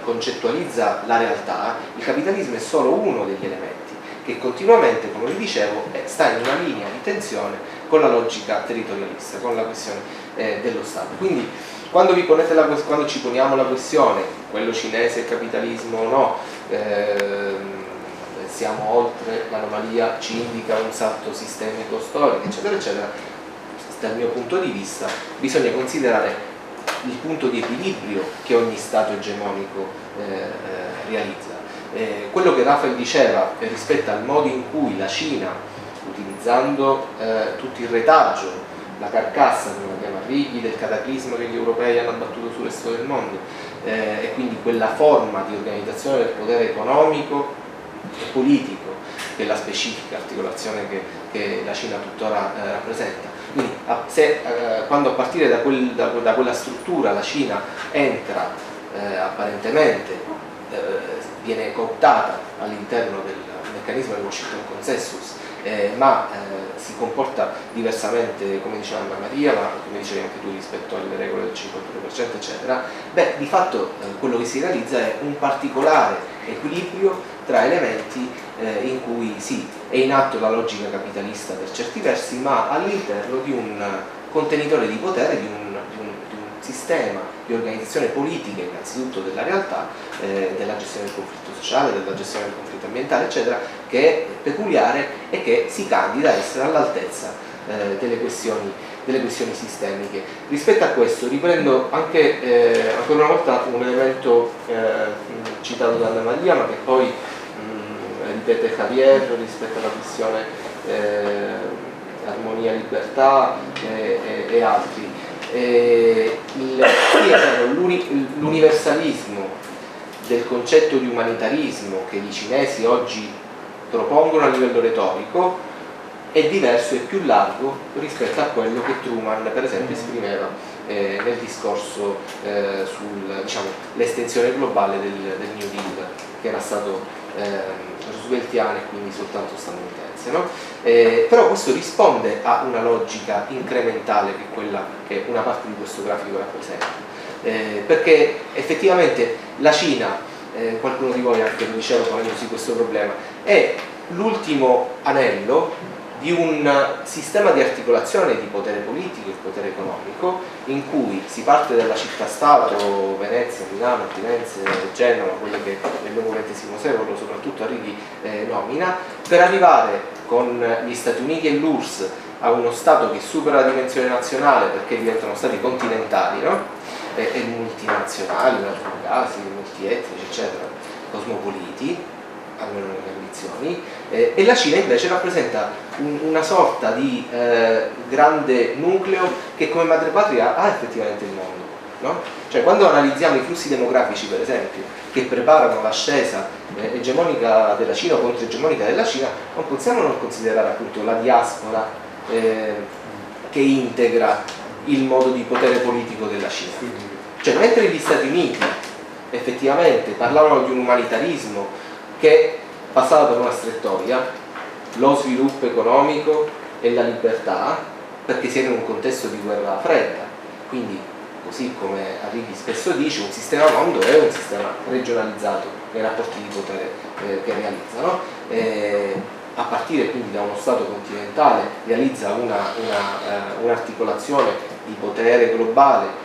concettualizza la realtà, il capitalismo è solo uno degli elementi che continuamente, come vi dicevo, sta in una linea di tensione con la logica territorialista, con la questione dello Stato. Quindi quando ci poniamo la questione, quello cinese è capitalismo o no, siamo oltre, l'anomalia ci indica un salto sistemico storico, eccetera, eccetera, dal mio punto di vista bisogna considerare il punto di equilibrio che ogni Stato egemonico realizza. Quello che Rafael diceva rispetto al modo in cui la Cina, utilizzando tutto il retaggio, la carcassa, come la chiama Righi, del cataclisma che gli europei hanno abbattuto sul resto del mondo, e quindi quella forma di organizzazione del potere economico e politico che è la specifica articolazione che la Cina tuttora rappresenta. Quindi quando a partire da quella struttura la Cina entra apparentemente, viene cooptata all'interno del meccanismo del Washington Consensus, ma si comporta diversamente, come diceva Anna Maria, ma come dicevi anche tu, rispetto alle regole del 52%, eccetera, di fatto quello che si realizza è un particolare equilibrio tra elementi in cui sì, è in atto la logica capitalista per certi versi, ma all'interno di un contenitore di potere, di un sistema di organizzazione politica innanzitutto della realtà, della gestione del conflitto sociale, della gestione del conflitto ambientale, eccetera, che è peculiare e che si candida a essere all'altezza delle questioni sistemiche. Rispetto a questo riprendo anche ancora una volta un elemento citato da Anna Maria, ma che poi ripete Javier rispetto alla questione armonia-libertà e altri. L'universalismo del concetto di umanitarismo che i cinesi oggi propongono a livello retorico è diverso e più largo rispetto a quello che Truman per esempio esprimeva nel discorso sull'estensione globale del New Deal, che era stato rooseveltiano e quindi soltanto statunitense, no? Però questo risponde a una logica incrementale che è quella che una parte di questo grafico rappresenta, perché effettivamente la Cina, qualcuno di voi anche lo diceva ponendosi questo problema, è l'ultimo anello di un sistema di articolazione di potere politico e potere economico in cui si parte dalla città-stato, Venezia, Milano, Firenze, Genova, quelle che nel nuovo XX secolo soprattutto Arrighi nomina, per arrivare con gli Stati Uniti e l'URSS a uno Stato che supera la dimensione nazionale perché diventano stati continentali, no? E multinazionali in alcuni casi, multietnici, eccetera, cosmopoliti, almeno nelle ambizioni, e la Cina invece rappresenta una sorta di grande nucleo che come madrepatria ha effettivamente il mondo, no? Cioè quando analizziamo i flussi demografici per esempio che preparano l'ascesa egemonica della Cina o controegemonica della Cina, non possiamo non considerare appunto la diaspora che integra il modo di potere politico della Cina. Cioè mentre gli Stati Uniti effettivamente parlavano di un umanitarismo che passava per una strettoia, lo sviluppo economico e la libertà, perché si era in un contesto di guerra fredda, quindi così come Arrighi spesso dice, un sistema mondo è un sistema regionalizzato nei rapporti di potere che realizzano. a partire quindi da uno Stato continentale, realizza un'articolazione di potere globale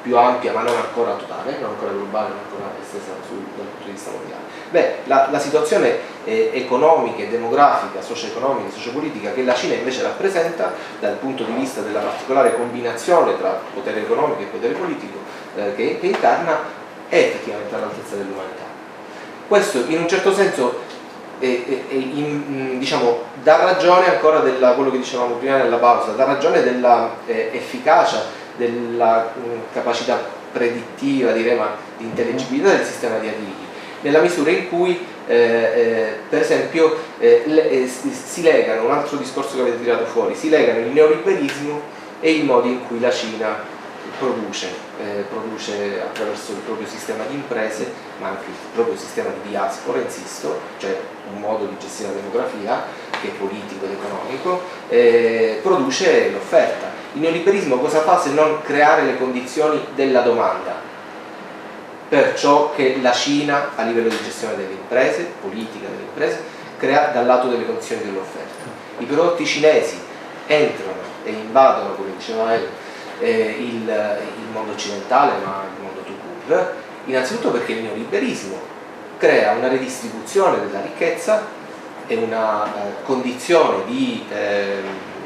più ampia, ma non ancora totale, non ancora globale, non ancora estesa dal punto di vista mondiale. Beh, la situazione economica e demografica, socio-economica e sociopolitica che la Cina invece rappresenta dal punto di vista della particolare combinazione tra potere economico e potere politico che incarna, è effettivamente all'altezza dell'umanità. Questo in un certo senso diciamo, dà ragione ancora della quello che dicevamo prima nella pausa, dà ragione della efficacia, della capacità predittiva, direi, di intelligibilità del sistema di Adighi, nella misura in cui per esempio si legano, un altro discorso che avete tirato fuori, si legano il neoliberismo e il modo in cui la Cina produce attraverso il proprio sistema di imprese, ma anche il proprio sistema di diaspora, insisto, cioè un modo di gestire la demografia che è politico ed economico, produce l'offerta. Il neoliberismo cosa fa se non creare le condizioni della domanda per ciò che la Cina a livello di gestione delle imprese, politica delle imprese, crea dal lato delle condizioni dell'offerta. I prodotti cinesi entrano e invadono, come diceva il mondo occidentale, ma il mondo tout court, innanzitutto perché il neoliberismo crea una redistribuzione della ricchezza e una condizione di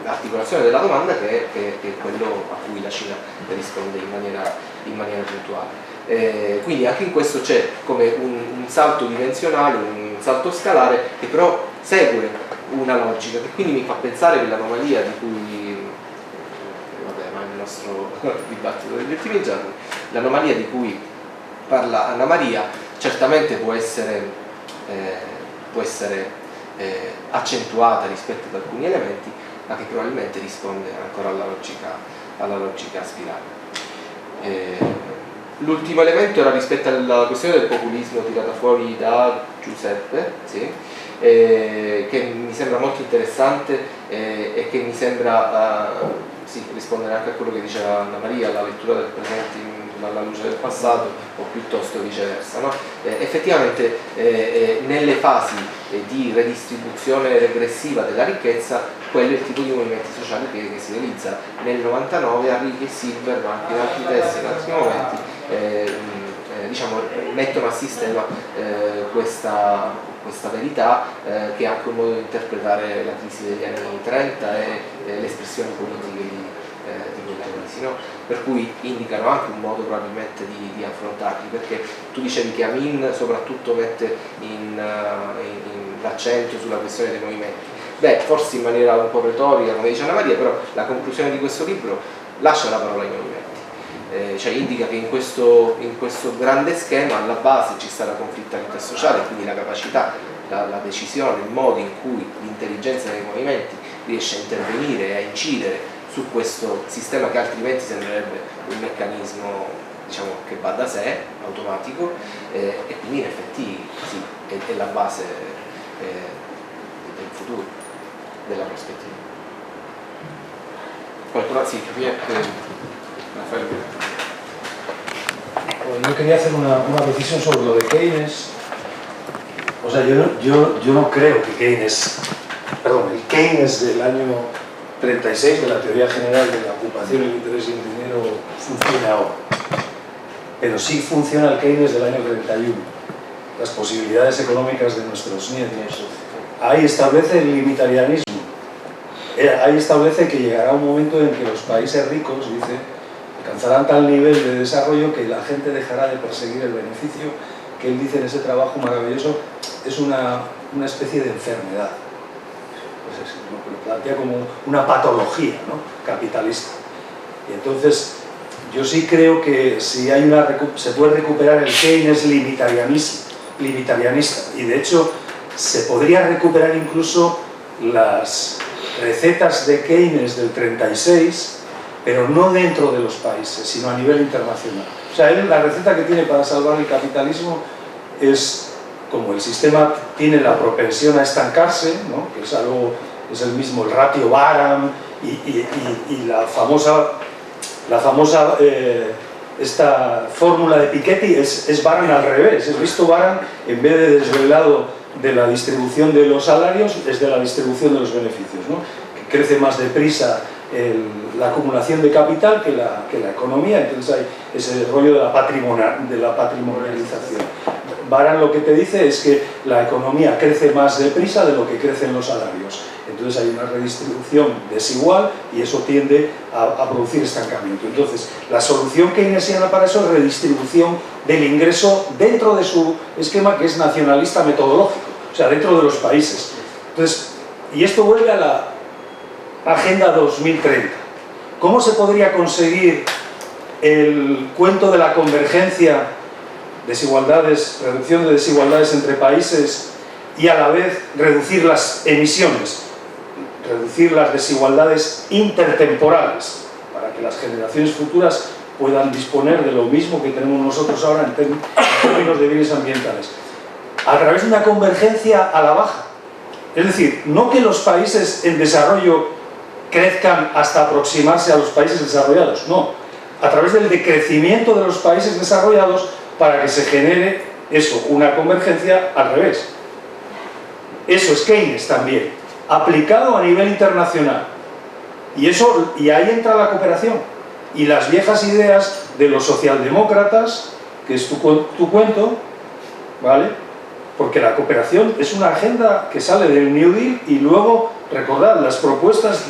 articolazione della domanda che è quello a cui la Cina risponde in maniera puntuale. Quindi anche in questo c'è come un salto dimensionale, un salto scalare che però segue una logica che quindi mi fa pensare che l'anomalia di cui il nostro dibattito degli ultimi giorni, l'anomalia di cui parla Anna Maria certamente può essere accentuata rispetto ad alcuni elementi, ma che probabilmente risponde ancora alla logica spirale. L'ultimo elemento era rispetto alla questione del populismo tirata fuori da Giuseppe, sì, che mi sembra molto interessante e che mi sembra rispondere anche a quello che diceva Anna Maria, la lettura del presente alla luce del passato o piuttosto viceversa, no? Effettivamente nelle fasi di redistribuzione regressiva della ricchezza, quello è il tipo di movimenti sociali che si realizza nel 99 a Righi e Silver, ma anche in altri testi, in altri momenti, diciamo, mettono a sistema questa verità che è anche un modo di interpretare la crisi degli anni 30 e le espressioni politiche di quella crisi, no? Per cui indicano anche un modo probabilmente di affrontarli, perché tu dicevi che Amin soprattutto mette l'accento sulla questione dei movimenti. Beh, forse in maniera un po' retorica, come dice Anna Maria, però la conclusione di questo libro lascia la parola ai movimenti. Cioè indica che in questo grande schema alla base ci sta la conflittualità sociale, quindi la capacità, la decisione, il modo in cui l'intelligenza dei movimenti riesce a intervenire e a incidere su questo sistema che altrimenti sembrerebbe un meccanismo, diciamo, che va da sé, automatico, e quindi in effetti sì, è la base del futuro, della prospettiva. Qualcuno sì, Raffaele. Yo quería hacer una precisión sobre lo de Keynes. O sea, yo no creo que Keynes, perdón, el Keynes del año 36 de la teoría general de la ocupación, el interés y el dinero funcione ahora. Pero sí funciona el Keynes del año 31, las posibilidades económicas de nuestros nietos. Ahí establece el limitarianismo. Ahí establece que llegará un momento en que los países ricos, dice, alcanzarán tal nivel de desarrollo que la gente dejará de perseguir el beneficio, que él dice en ese trabajo maravilloso, es una especie de enfermedad. Pues lo plantea como una patología, ¿no?, capitalista. Y entonces yo sí creo que si se puede recuperar el Keynes limitarianista, y de hecho se podría recuperar incluso las recetas de Keynes del 36, pero no dentro de los países, sino a nivel internacional. O sea, la receta que tiene para salvar el capitalismo es, como el sistema tiene la propensión a estancarse, ¿no?, que es el mismo, el ratio Baran y la famosa esta fórmula de Piketty es Baran al revés. Es visto Baran, en vez de desvelado de la distribución de los salarios es de la distribución de los beneficios, ¿no? Que crece más deprisa la acumulación de capital que la economía, entonces hay ese rollo de la patrimonialización. Baran lo que te dice es que la economía crece más deprisa de lo que crecen los salarios, entonces hay una redistribución desigual y eso tiende a producir estancamiento. Entonces la solución keynesiana para eso es redistribución del ingreso dentro de su esquema, que es nacionalista metodológico, o sea, dentro de los países. Entonces, y esto vuelve a la Agenda 2030. ¿Cómo se podría conseguir el cuento de la convergencia, reducción de desigualdades entre países y a la vez reducir las emisiones, reducir las desigualdades intertemporales, para que las generaciones futuras puedan disponer de lo mismo que tenemos nosotros ahora en términos de bienes ambientales? A través de una convergencia a la baja. Es decir, no que los países en desarrollo crezcan hasta aproximarse a los países desarrollados, no, a través del decrecimiento de los países desarrollados para que se genere eso, una convergencia al revés. Eso es Keynes también, aplicado a nivel internacional. Y ahí entra la cooperación y las viejas ideas de los socialdemócratas, que es tu cuento, ¿vale? Porque la cooperación es una agenda que sale del New Deal y luego, recordad, las propuestas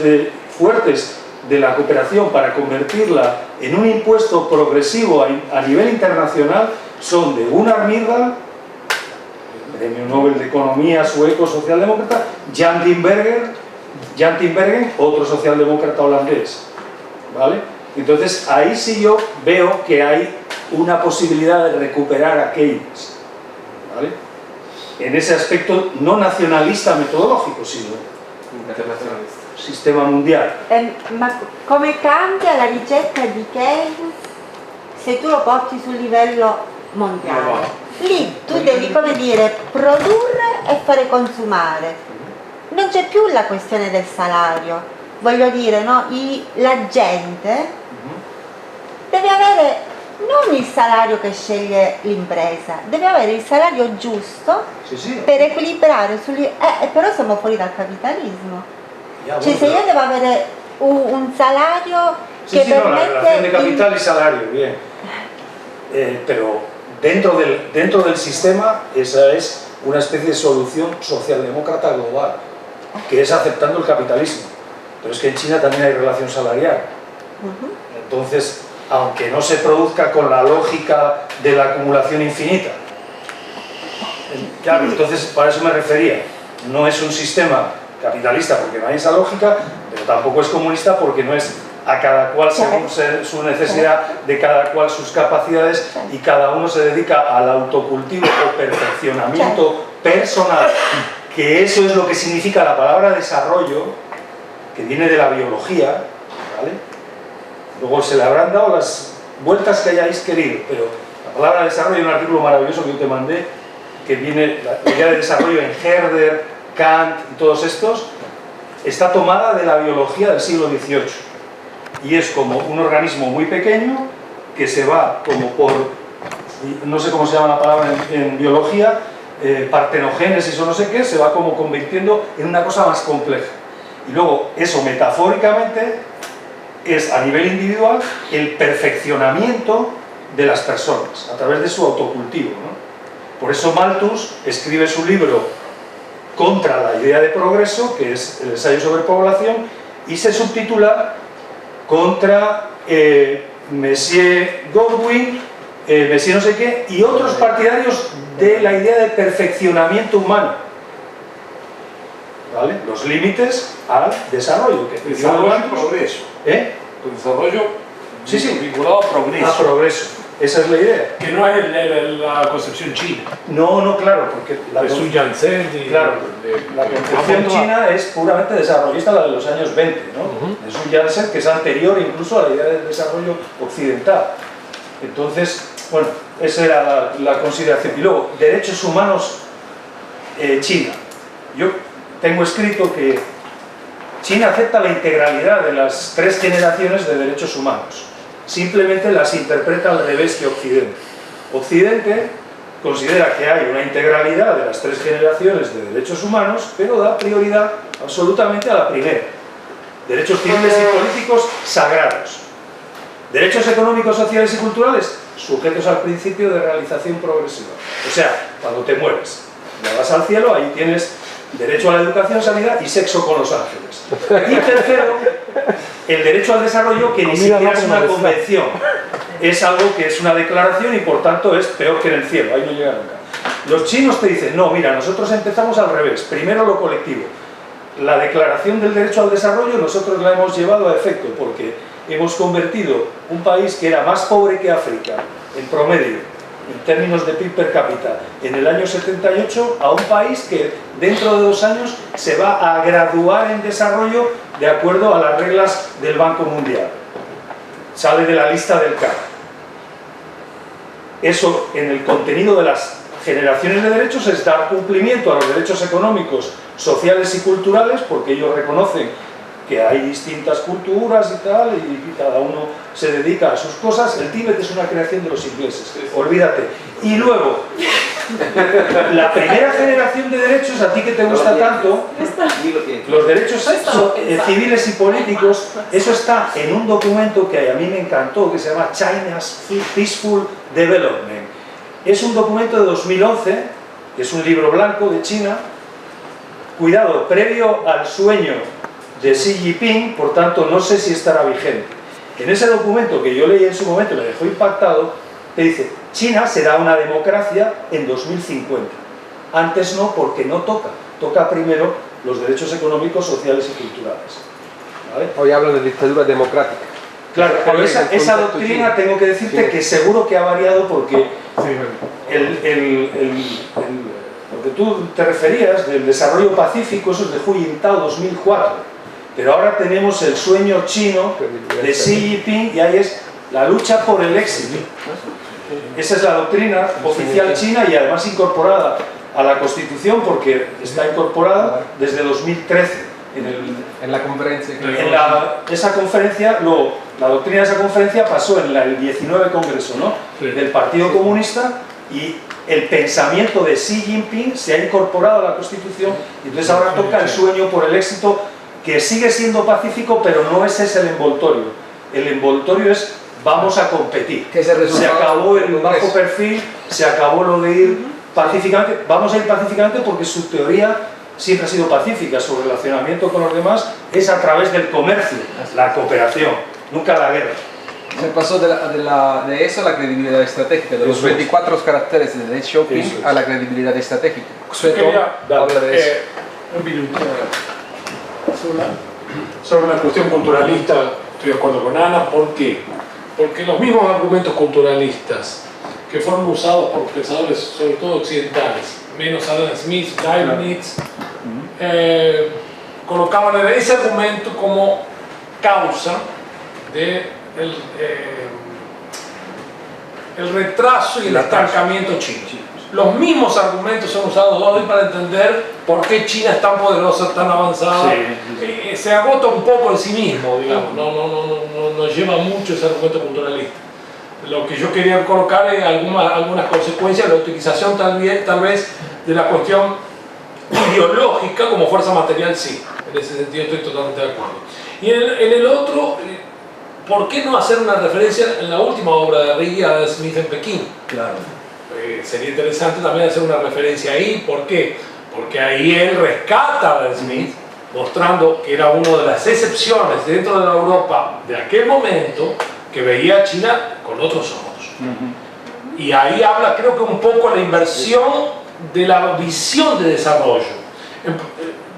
fuertes de la cooperación para convertirla en un impuesto progresivo a nivel internacional son de Gunnar Myrdal, Premio Nobel de Economía sueco socialdemócrata, Jan Tinbergen, otro socialdemócrata holandés, ¿vale? Entonces ahí sí yo veo que hay una posibilidad de recuperar a Keynes, ¿vale? En ese aspecto no nacionalista metodológico, sino internazionalista. Sistema mundiale. Ma come cambia la ricetta di Keynes se tu lo porti sul livello mondiale? Lì tu devi, come dire, produrre e fare consumare. Non c'è più la questione del salario. Voglio dire, no? La gente deve avere non il salario che sceglie l'impresa, deve avere il salario giusto per equilibrare, però siamo fuori dal capitalismo. Cioè se io devo avere un salario que permite... No, la relación de capital y salario, bien. Pero dentro del sistema esa es una especie de solución socialdemócrata global, que es aceptando el capitalismo. Pero es que en China también hay relación salarial. Entonces, aunque no se produzca con la lógica de la acumulación infinita. Claro, entonces para eso me refería. No es un sistema capitalista porque no hay esa lógica, pero tampoco es comunista porque no es a cada cual según su necesidad, de cada cual sus capacidades, y cada uno se dedica al autocultivo o perfeccionamiento personal, que eso es lo que significa la palabra desarrollo, que viene de la biología, ¿vale? Luego se le habrán dado las vueltas que hayáis querido, pero la palabra desarrollo, hay un artículo maravilloso que yo te mandé, que viene, la idea de desarrollo en Herder, Kant y todos estos, está tomada de la biología del siglo XVIII. Y es como un organismo muy pequeño que se va como por, no sé cómo se llama la palabra en biología, partenogénesis o no sé qué, se va como convirtiendo en una cosa más compleja. Y luego eso metafóricamente es a nivel individual el perfeccionamiento de las personas a través de su autocultivo, ¿no? Por eso Malthus escribe su libro contra la idea de progreso, que es el ensayo sobre población, y se subtitula contra Monsieur Godwin, Monsieur no sé qué, y otros partidarios de la idea de perfeccionamiento humano, ¿vale? Los límites al desarrollo. Desarrollo y progreso. ¿Eh? El desarrollo vinculado a progreso. A progreso. Esa es la idea. Que no es la concepción china. No, claro, porque la Sun Yat-sen la concepción china es puramente desarrollista, la de los años 20, ¿no? De Sun Yat-sen, que es anterior incluso a la idea del desarrollo occidental. Entonces, bueno, esa era la consideración. Y luego, derechos humanos, China. Yo tengo escrito que China acepta la integralidad de las 3 generaciones de derechos humanos. Simplemente las interpreta al revés que Occidente. Occidente considera que hay una integralidad de las 3 generaciones de derechos humanos, pero da prioridad absolutamente a la primera. Derechos civiles y políticos sagrados. Derechos económicos, sociales y culturales sujetos al principio de realización progresiva. O sea, cuando te mueres, ya vas al cielo, ahí tienes derecho a la educación, sanidad y sexo con los ángeles. Y tercero, el derecho al desarrollo, que ni siquiera es una convención, es algo que es una declaración y por tanto es peor que en el cielo, ahí no llega nunca. Los chinos te dicen, no, mira, nosotros empezamos al revés, primero lo colectivo. La declaración del derecho al desarrollo nosotros la hemos llevado a efecto porque hemos convertido un país que era más pobre que África, en promedio, en términos de PIB per cápita, en el año 78, a un país que dentro de 2 años se va a graduar en desarrollo de acuerdo a las reglas del Banco Mundial. Sale de la lista del CAC. Eso, en el contenido de las generaciones de derechos, es dar cumplimiento a los derechos económicos, sociales y culturales, porque ellos reconocen que hay distintas culturas y tal, y cada uno se dedica a sus cosas. El Tíbet es una creación de los ingleses, olvídate. Y luego, la primera generación de derechos, a ti que te gusta tanto, los derechos civiles y políticos, eso está en un documento que a mí me encantó, que se llama China's Peaceful Development. Es un documento de 2011, que es un libro blanco de China, cuidado, previo al sueño de Xi Jinping, por tanto no sé si estará vigente. En ese documento que yo leí en su momento, me dejó impactado, te dice, China será una democracia en 2050. Antes no, porque no toca primero los derechos económicos, sociales y culturales. ¿Vale? Hoy hablan de dictadura democrática. Claro, pero esa doctrina tengo que decirte que seguro que ha variado porque lo que tú te referías del desarrollo pacífico, eso es de Hu Jintao 2004. Pero ahora tenemos el sueño chino de Xi Jinping y ahí es la lucha por el éxito. Esa es la doctrina oficial china y además incorporada a la Constitución porque está incorporada desde 2013. En la conferencia. Esa conferencia, la doctrina de esa conferencia pasó en el 19 Congreso, ¿no? Del Partido Comunista, y el pensamiento de Xi Jinping se ha incorporado a la Constitución y entonces ahora toca el sueño por el éxito, que sigue siendo pacífico, pero no ese es el envoltorio. El envoltorio es vamos a competir. Se acabó el bajo perfil, se acabó lo de ir pacíficamente. Vamos a ir pacíficamente porque su teoría siempre ha sido pacífica. Su relacionamiento con los demás es a través del comercio, la cooperación, nunca la guerra. Se pasó de eso a la credibilidad estratégica, de los 24 caracteres de Deng Xiaoping a la credibilidad estratégica. Habla de eso. Un minuto. Sobre la cuestión culturalista, estoy de acuerdo con Ana. ¿Por qué? Porque los mismos argumentos culturalistas que fueron usados por pensadores, sobre todo occidentales, menos Adam Smith, Leibniz, colocaban ese argumento como causa de el retraso y el estancamiento chino. Los mismos argumentos son usados hoy para entender por qué China es tan poderosa, tan avanzada. Se agota un poco en sí mismo, digamos. No lleva mucho ese argumento culturalista. Lo que yo quería colocar es algunas consecuencias de la utilización tal vez de la cuestión ideológica como fuerza material, sí. En ese sentido estoy totalmente de acuerdo. Y en el otro, ¿por qué no hacer una referencia en la última obra de Righi a Smith en Pekín? Claro. Sería interesante también hacer una referencia ahí. ¿Por qué? Porque ahí él rescata a Adam Smith, mostrando que era una de las excepciones dentro de la Europa de aquel momento que veía a China con otros ojos. Y ahí habla, creo que un poco la inversión de la visión de desarrollo.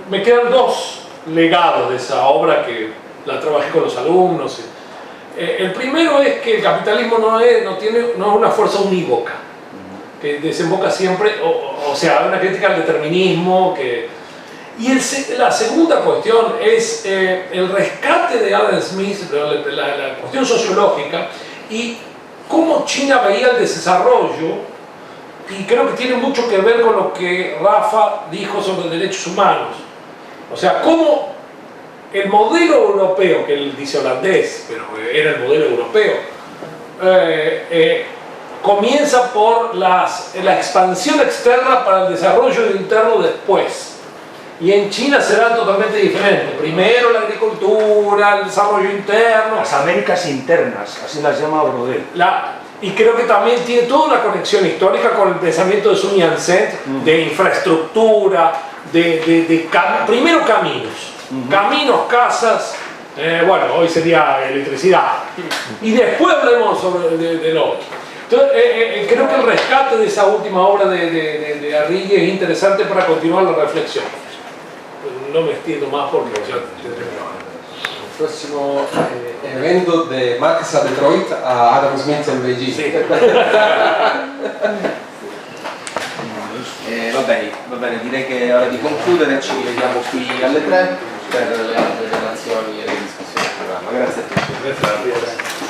Me quedan 2 legados de esa obra que la trabajé con los alumnos. El primero es que el capitalismo no es una fuerza unívoca, que desemboca siempre, o sea, una crítica al determinismo. Y la segunda cuestión es el rescate de Adam Smith, la cuestión sociológica, y cómo China veía el desarrollo, y creo que tiene mucho que ver con lo que Rafa dijo sobre derechos humanos. O sea, cómo el modelo europeo, que él dice holandés, pero era el modelo europeo, comienza por la expansión externa para el desarrollo interno después. Y en China será totalmente diferente. Primero la agricultura, el desarrollo interno. Las Américas internas, así las llama Brodel. Y creo que también tiene toda una conexión histórica con el pensamiento de Sun Yat-sen, de infraestructura, primero caminos, caminos, casas, bueno, hoy sería electricidad. Y después hablemos de lo otro. Entonces, creo que el rescate de esa última obra de Arrighi es interesante para continuar la reflexión. No me extiendo más porque ya terminamos. El próximo evento de Marx a Detroit a Adam Smith en Beijing. Sì. Va bene, direi che è ora di concludere, ci vediamo qui alle 3 per le altre relazioni e le discussioni del programma. Grazie a tutti. Grazie.